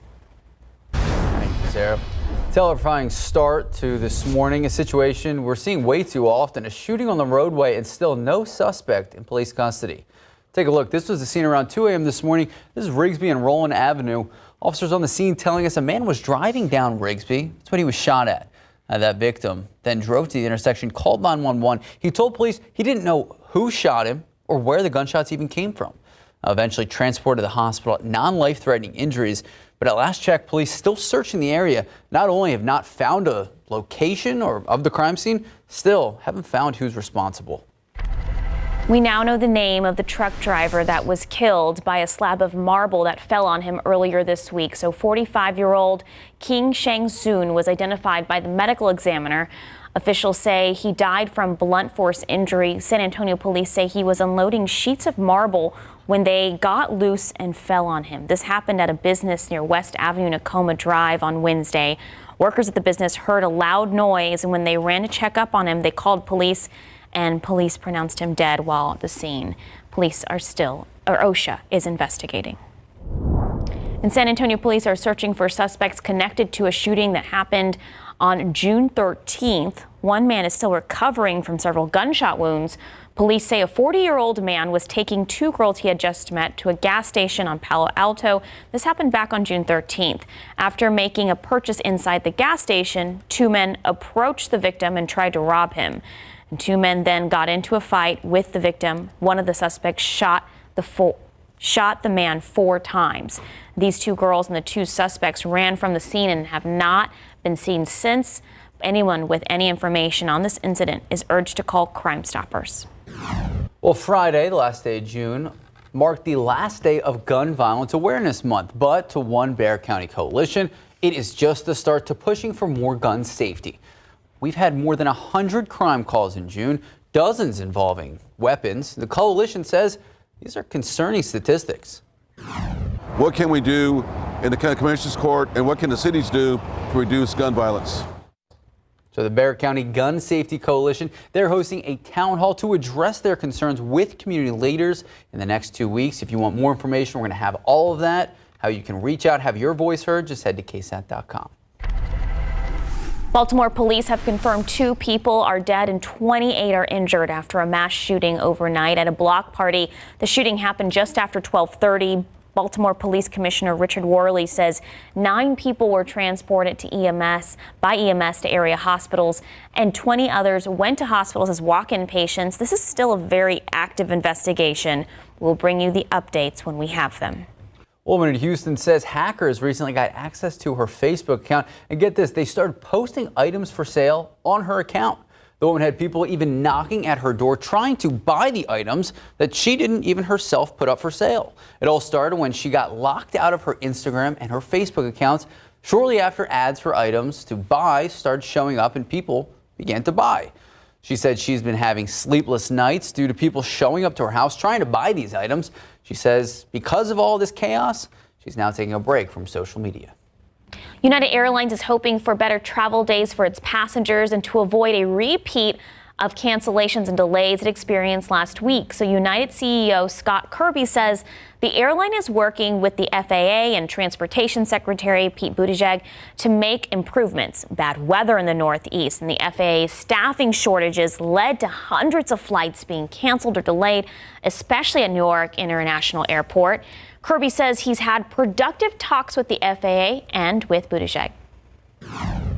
Thank you, Sarah. Terrifying start to this morning, a situation we're seeing way too often, a shooting on the roadway and still no suspect in police custody. Take a look. This was the scene around 2 a.m. this morning. This is Rigsby and Roland Avenue. Officers on the scene telling us a man was driving down Rigsby. That's when he was shot at. That victim then drove to the intersection, called 911. He told police he didn't know who shot him or where the gunshots even came from. Eventually transported to the hospital, non-life-threatening injuries. But at last check, police still searching the area. Not only have not found a location of the crime scene, still haven't found who's responsible. We now know the name of the truck driver that was killed by a slab of marble that fell on him earlier this week. So 45-year-old King Shang Soon was identified by the medical examiner. Officials say he died from blunt force injury. San Antonio police say he was unloading sheets of marble when they got loose and fell on him. This happened at a business near West Avenue, Nakoma Drive on Wednesday. Workers at the business heard a loud noise, and when they ran to check up on him, they called police, and police pronounced him dead while at the scene. OSHA is investigating. And San Antonio police are searching for suspects connected to a shooting that happened on June 13th. One man is still recovering from several gunshot wounds. Police say a 40-year-old man was taking two girls he had just met to a gas station on Palo Alto. This happened back on June 13th. After making a purchase inside the gas station, two men approached the victim and tried to rob him. And two men then got into a fight with the victim. One of the suspects shot the man 4 times. These two girls and the two suspects ran from the scene and have not been seen since. Anyone with any information on this incident is urged to call Crime Stoppers. Well, Friday, the last day of June, marked the last day of Gun Violence Awareness Month. But to one Bexar County coalition, it is just the start to pushing for more gun safety. We've had more than 100 crime calls in June, dozens involving weapons. The coalition says these are concerning statistics. What can we do in the Commission's Court, and what can the cities do to reduce gun violence? So the Bexar County Gun Safety Coalition, they're hosting a town hall to address their concerns with community leaders in the next 2 weeks. If you want more information, we're going to have all of that, how you can reach out, have your voice heard, just head to KSAT.com. Baltimore police have confirmed 2 people are dead and 28 are injured after a mass shooting overnight at a block party. The shooting happened just after 12:30. Baltimore Police Commissioner Richard Worley says 9 people were transported to by EMS to area hospitals, and 20 others went to hospitals as walk-in patients. This is still a very active investigation. We'll bring you the updates when we have them. A woman in Houston says hackers recently got access to her Facebook account. And get this, they started posting items for sale on her account. The woman had people even knocking at her door trying to buy the items that she didn't even herself put up for sale. It all started when she got locked out of her Instagram and her Facebook accounts shortly after ads for items to buy started showing up and people began to buy. She said she's been having sleepless nights due to people showing up to her house trying to buy these items. She says because of all this chaos, she's now taking a break from social media. United Airlines is hoping for better travel days for its passengers and to avoid a repeat of cancellations and delays it experienced last week. So United CEO Scott Kirby says the airline is working with the FAA and Transportation Secretary Pete Buttigieg to make improvements. Bad weather in the Northeast and the FAA's staffing shortages led to hundreds of flights being canceled or delayed, especially at Newark International Airport. Kirby says he's had productive talks with the FAA and with Buttigieg.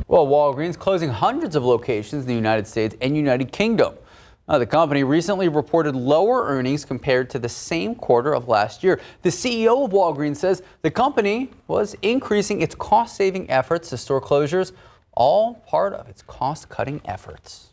Well, Walgreens closing hundreds of locations in the United States and United Kingdom. The company recently reported lower earnings compared to the same quarter of last year. The CEO of Walgreens says the company was increasing its cost-saving efforts to store closures, all part of its cost-cutting efforts.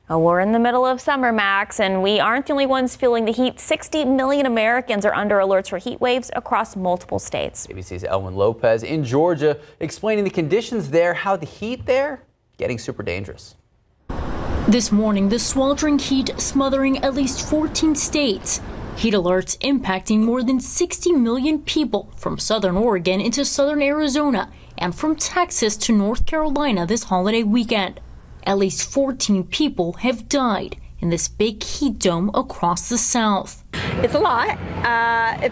We're in the middle of summer, Max, and we aren't the only ones feeling the heat. 60 million Americans are under alerts for heat waves across multiple states. ABC's Elwin Lopez in Georgia explaining the conditions there, how the heat there getting super dangerous. This morning, the sweltering heat smothering at least 14 states. Heat alerts impacting more than 60 million people from southern Oregon into southern Arizona and from Texas to North Carolina this holiday weekend. At least 14 people have died in this big heat dome across the South. It's a lot.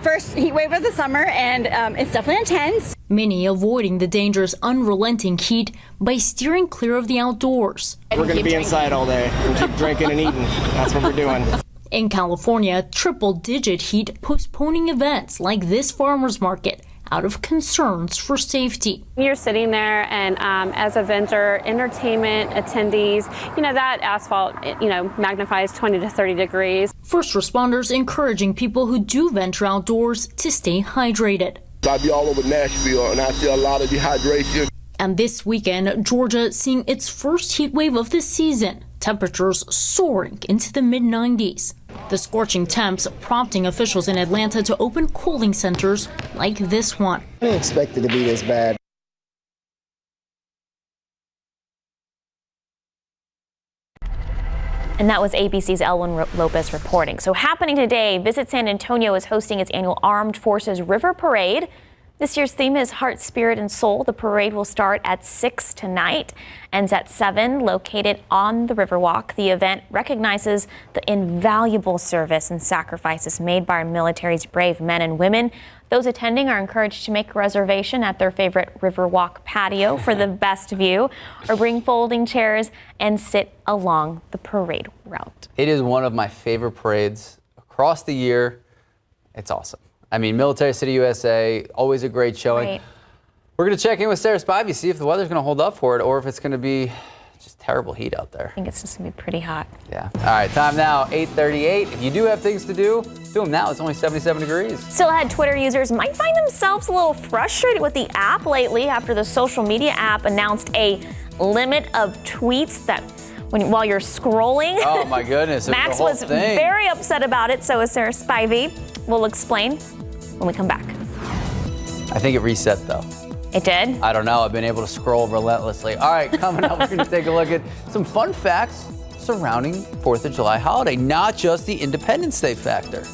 First heat wave of the summer, and it's definitely intense. Many avoiding the dangerous, unrelenting heat by steering clear of the outdoors. We're going to be inside all day and keep drinking and eating. That's what we're doing. In California, triple-digit heat postponing events like this farmer's market out of concerns for safety. You're sitting there and as a vendor, entertainment attendees, that asphalt, magnifies 20 to 30 degrees. First responders encouraging people who do venture outdoors to stay hydrated. I'll be all over Nashville and I see a lot of dehydration. And this weekend, Georgia seeing its first heat wave of the season. Temperatures soaring into the mid-90s. The scorching temps prompting officials in Atlanta to open cooling centers like this one. I didn't expect it to be this bad. And that was ABC's Elwin Lopez reporting. So happening today, Visit San Antonio is hosting its annual Armed Forces River Parade. This year's theme is Heart, Spirit, and Soul. The parade will start at 6 tonight, ends at 7, located on the Riverwalk. The event recognizes the invaluable service and sacrifices made by our military's brave men and women. Those attending are encouraged to make a reservation at their favorite Riverwalk patio for the best view, or bring folding chairs and sit along the parade route. It is one of my favorite parades across the year. It's awesome. I mean, Military City, USA, always a great showing. Right. We're going to check in with Sarah Spivey, see if the weather's going to hold up for it or if it's going to be Just terrible heat out there. I think it's just going to be pretty hot. Yeah. All right, time now, 8:38. If you do have things to do them now. It's only 77 degrees. Still ahead, Twitter users might find themselves a little frustrated with the app lately after the social media app announced a limit of tweets that while you're scrolling. Oh my goodness. Max was very upset about it. So is Sarah Spivey. We'll explain when we come back. I think it reset though. It did? I don't know. I've been able to scroll relentlessly. All right, coming up, we're going to take a look at some fun facts surrounding 4th of July holiday, not just the Independence Day factor.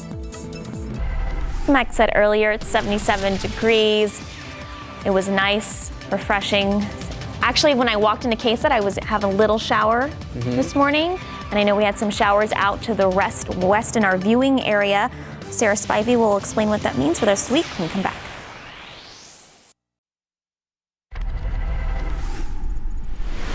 Max said earlier, it's 77 degrees. It was nice, refreshing. Actually, when I walked into KSAT, I was having a little shower this morning. And I know we had some showers out to the west in our viewing area. Sarah Spivey will explain what that means for this week when we come back.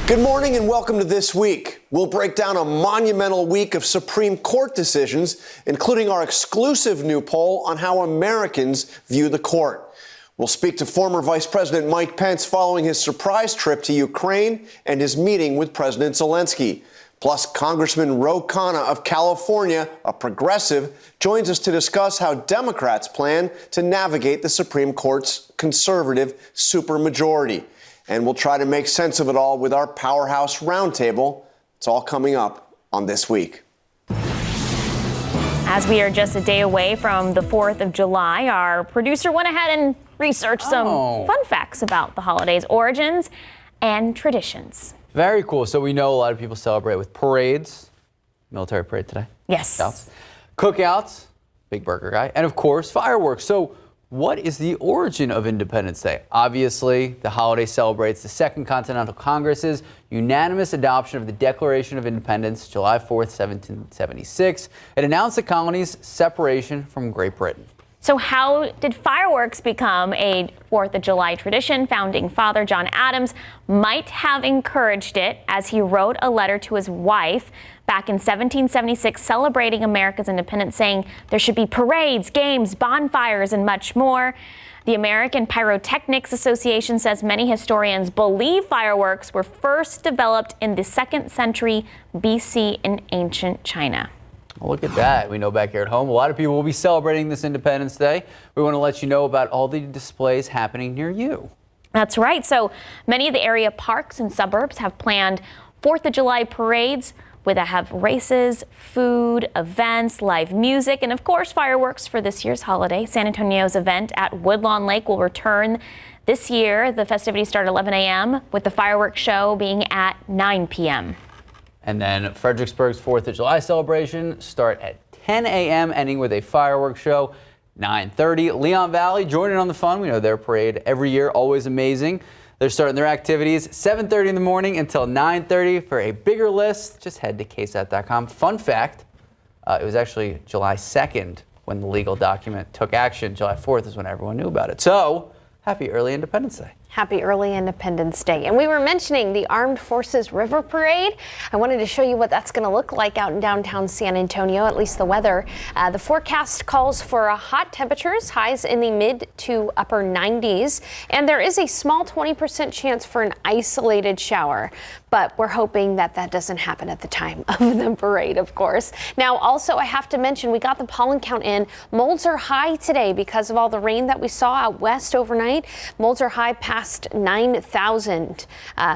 Good morning and welcome to This Week. We'll break down a monumental week of Supreme Court decisions, including our exclusive new poll on how Americans view the court. We'll speak to former Vice President Mike Pence following his surprise trip to Ukraine and his meeting with President Zelensky. Plus, Congressman Ro Khanna of California, a progressive, joins us to discuss how Democrats plan to navigate the Supreme Court's conservative supermajority. And we'll try to make sense of it all with our Powerhouse Roundtable. It's all coming up on This Week. As we are just a day away from the 4th of July, our producer went ahead and researched some fun facts about the holiday's origins and traditions. Very cool. So we know a lot of people celebrate with parades, military parade today. Yes. Cookouts, big burger guy, and of course, fireworks. So what is the origin of Independence Day? Obviously, the holiday celebrates the Second Continental Congress's unanimous adoption of the Declaration of Independence, July 4th, 1776. It announced the colony's separation from Great Britain. So how did fireworks become a 4th of July tradition? Founding father John Adams might have encouraged it as he wrote a letter to his wife back in 1776 celebrating America's independence, saying there should be parades, games, bonfires, and much more. The American Pyrotechnics Association says many historians believe fireworks were first developed in the 2nd century BC in ancient China. Well, look at that. We know back here at home, a lot of people will be celebrating this Independence Day. We want to let you know about all the displays happening near you. That's right. So many of the area parks and suburbs have planned 4th of July parades where they have races, food, events, live music, and of course fireworks for this year's holiday. San Antonio's event at Woodlawn Lake will return this year. The festivities start at 11 a.m. with the fireworks show being at 9 p.m. And then Fredericksburg's 4th of July celebration start at 10 a.m., ending with a fireworks show, 9:30. Leon Valley joining on the fun. We know their parade every year, always amazing. They're starting their activities 7:30 in the morning until 9:30. For a bigger list, just head to KSAT.com. Fun fact, it was actually July 2nd when the legal document took action. July 4th is when everyone knew about it. So, happy early Independence Day. Happy early Independence Day. And we were mentioning the Armed Forces River Parade. I wanted to show you what that's going to look like out in downtown San Antonio, at least the weather. The forecast calls for hot temperatures, highs in the mid to upper 90s. And there is a small 20% chance for an isolated shower. But we're hoping that that doesn't happen at the time of the parade, of course. Now, also, I have to mention, we got the pollen count in. Molds are high today because of all the rain that we saw out west overnight. Molds are high past 9,000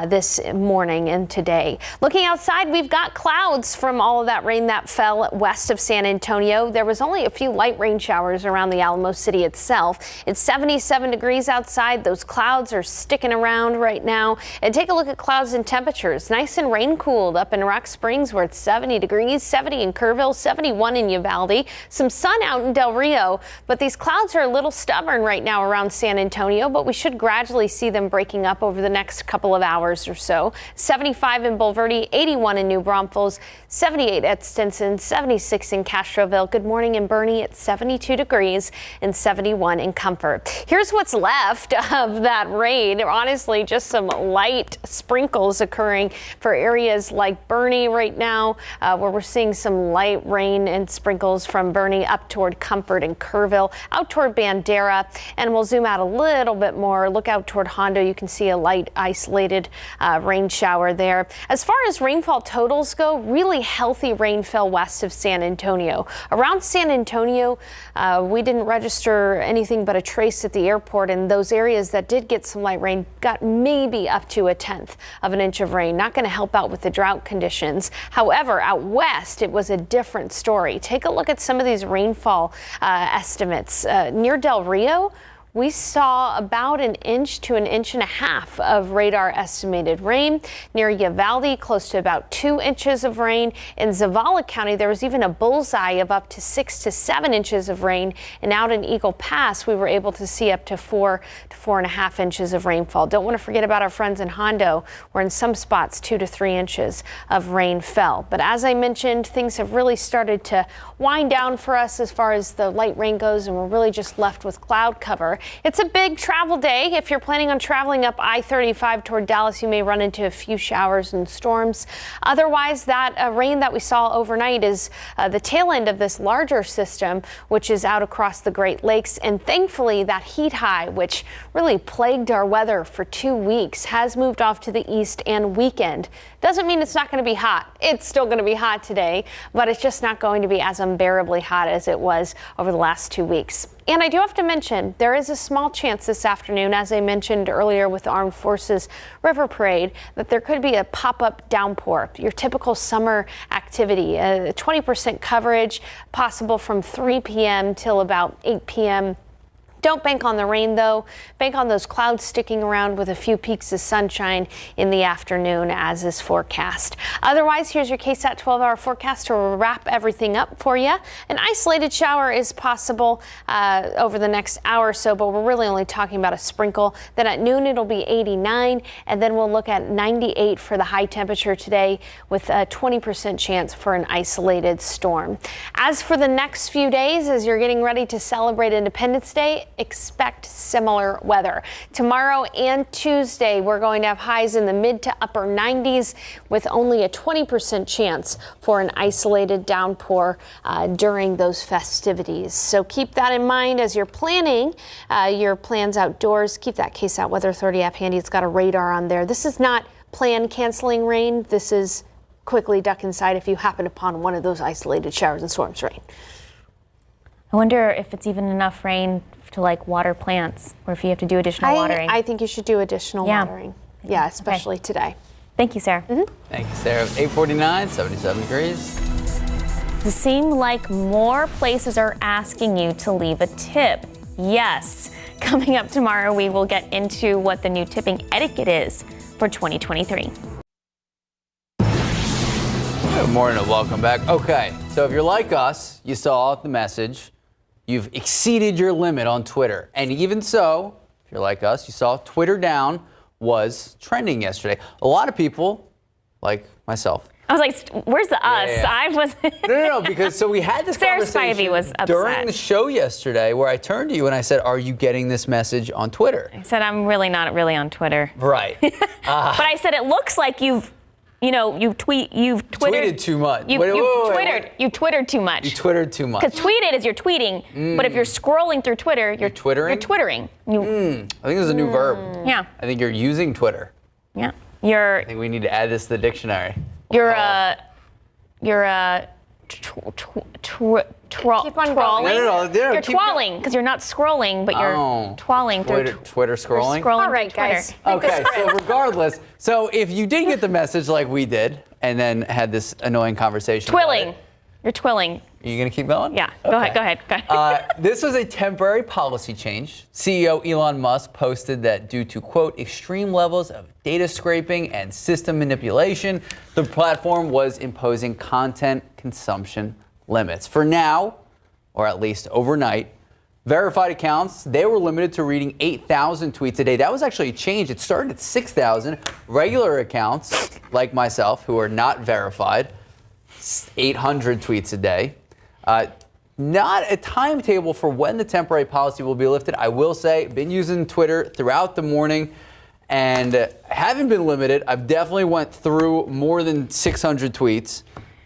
this morning and today. Looking outside, we've got clouds from all of that rain that fell west of San Antonio. There was only a few light rain showers around the Alamo City itself. It's 77 degrees outside. Those clouds are sticking around right now. And take a look at clouds and temperatures. Nice and rain-cooled up in Rock Springs where it's 70 degrees, 70 in Kerrville, 71 in Uvalde. Some sun out in Del Rio, but these clouds are a little stubborn right now around San Antonio, but we should gradually see them breaking up over the next couple of hours or so. 75 in Bulverde, 81 in New Braunfels, 78 at Stinson, 76 in Castroville. Good morning in Bernie at 72 degrees and 71 in Comfort. Here's what's left of that rain. Honestly, just some light sprinkles occurring for areas like Bernie right now, where we're seeing some light rain and sprinkles from Bernie up toward Comfort and Kerrville, out toward Bandera. And we'll zoom out a little bit more, look out toward toward Hondo, you can see a light isolated rain shower there. As far as rainfall totals go, really healthy rain fell west of San Antonio. Around San Antonio, we didn't register anything but a trace at the airport, and those areas that did get some light rain got maybe up to 1/10 of an inch of rain. Not going to help out with the drought conditions. However, out west, it was a different story. Take a look at some of these rainfall estimates. Near Del Rio, we saw about 1 inch to 1.5 inches of radar estimated rain. Near Uvalde, close to about 2 inches of rain. In Zavala County, there was even a bullseye of up to 6 to 7 inches of rain. And out in Eagle Pass, we were able to see up to 4 to 4.5 inches of rainfall. Don't want to forget about our friends in Hondo, where in some spots 2 to 3 inches of rain fell. But as I mentioned, things have really started to wind down for us as far as the light rain goes, and we're really just left with cloud cover. It's a big travel day. If you're planning on traveling up I-35 toward Dallas, you may run into a few showers and storms. Otherwise, that rain that we saw overnight is the tail end of this larger system, which is out across the Great Lakes. And thankfully, that heat high, which really plagued our weather for 2 weeks, has moved off to the east and weekend. Doesn't mean it's not going to be hot. It's still going to be hot today, but it's just not going to be as unbearably hot as it was over the last 2 weeks. And I do have to mention, there is a small chance this afternoon, as I mentioned earlier with the Armed Forces River Parade, that there could be a pop-up downpour, your typical summer activity. 20% coverage possible from 3 p.m. till about 8 p.m. Don't bank on the rain, though. Bank on those clouds sticking around with a few peaks of sunshine in the afternoon, as is forecast. Otherwise, here's your KSAT 12-hour forecast to wrap everything up for you. An isolated shower is possible over the next hour or so, but we're really only talking about a sprinkle. Then at noon, it'll be 89, and then we'll look at 98 for the high temperature today with a 20% chance for an isolated storm. As for the next few days, as you're getting ready to celebrate Independence Day, expect similar weather. Tomorrow and Tuesday, we're going to have highs in the mid to upper 90s with only a 20% chance for an isolated downpour during those festivities. So keep that in mind as you're planning your plans outdoors. Keep that KSAT Weather 30 app handy. It's got a radar on there. This is not plan canceling rain. This is quickly duck inside if you happen upon one of those isolated showers and storms rain. I wonder if it's even enough rain to like water plants, or if you have to do additional watering. I think you should do additional watering. Yeah, especially today. Thank you, Sarah. Thank you, Sarah. 8:49, 77 degrees. It seems like more places are asking you to leave a tip. Yes. Coming up tomorrow, we will get into what the new tipping etiquette is for 2023. Good morning and welcome back. Okay, so if you're like us, you saw the message. You've exceeded your limit on Twitter. And even so, if you're like us, you saw Twitter down was trending yesterday. A lot of people, like myself. I was like, where's the us? Yeah. I was. No, because so we had this Sarah conversation Spivey was upset during the show yesterday where I turned to you and I said, are you getting this message on Twitter? I said, I'm really not really on Twitter. Right. But I said, it looks like you've twittered too much. You twittered too much. You twittered too much. Because tweeted is you're tweeting, but if you're scrolling through Twitter, you're twittering. You're twittering. I think there's a new verb. Yeah. I think you're using Twitter. Yeah. I think we need to add this to the dictionary. You're trawling. No, you're twalling because you're not scrolling, but you're twalling through Twitter scrolling. You're scrolling All right, through guys. Okay, so regardless, so if you did get the message like we did, and then had this annoying conversation. Twilling. You're twilling. Are you gonna keep going? Yeah. Okay. Go ahead. This was a temporary policy change. CEO Elon Musk posted that due to, quote, extreme levels of data scraping and system manipulation, the platform was imposing content consumption limits. For now, or at least overnight, verified accounts, they were limited to reading 8,000 tweets a day. That was actually a change. It started at 6,000. Regular accounts, like myself, who are not verified, 800 tweets a day. Not a timetable for when the temporary policy will be lifted. I will say, been using Twitter throughout the morning and haven't been limited. I've definitely went through more than 600 tweets,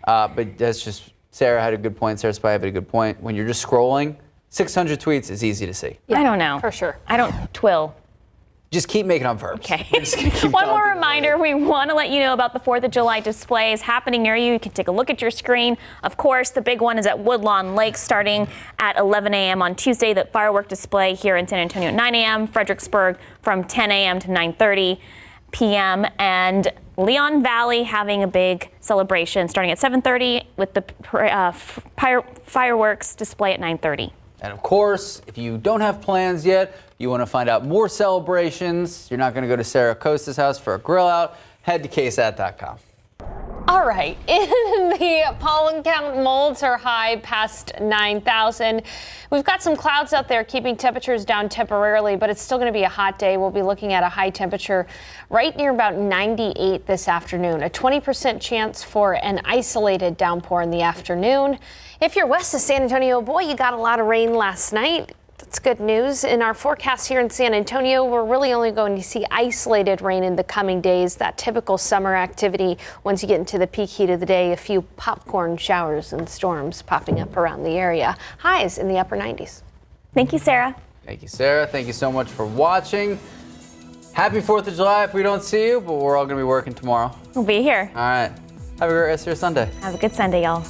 but that's just, Sarah had a good point. Sarah Spivey had a good point. When you're just scrolling, 600 tweets is easy to see. Yeah, I don't know. For sure. I don't twill. Just keep making up verbs. Okay. Keep One more talking. reminder, we want to let you know about the 4th of July displays happening near you. You can take a look at your screen. Of course, the big one is at Woodlawn Lake starting at 11 a.m. on Tuesday. The firework display here in San Antonio at 9 a.m., Fredericksburg from 10 a.m. to 9:30 p.m. and Leon Valley having a big celebration starting at 7:30 with the fireworks display at 9:30. And of course, if you don't have plans yet, you want to find out more celebrations, you're not going to go to Sarah Costa's house for a grill out, head to KSAT.com. All right, in the pollen count, molds are high past 9,000. We've got some clouds out there keeping temperatures down temporarily, but it's still going to be a hot day. We'll be looking at a high temperature right near about 98 this afternoon. A 20% chance for an isolated downpour in the afternoon. If you're west of San Antonio, boy, you got a lot of rain last night. That's good news. In our forecast here in San Antonio, we're really only going to see isolated rain in the coming days, that typical summer activity. Once you get into the peak heat of the day, a few popcorn showers and storms popping up around the area. Highs in the upper 90s. Thank you, Sarah. Thank you, Sarah. Thank you so much for watching. Happy 4th of July if we don't see you, but we're all going to be working tomorrow. We'll be here. All right. Have a great rest of your Sunday. Have a good Sunday, y'all.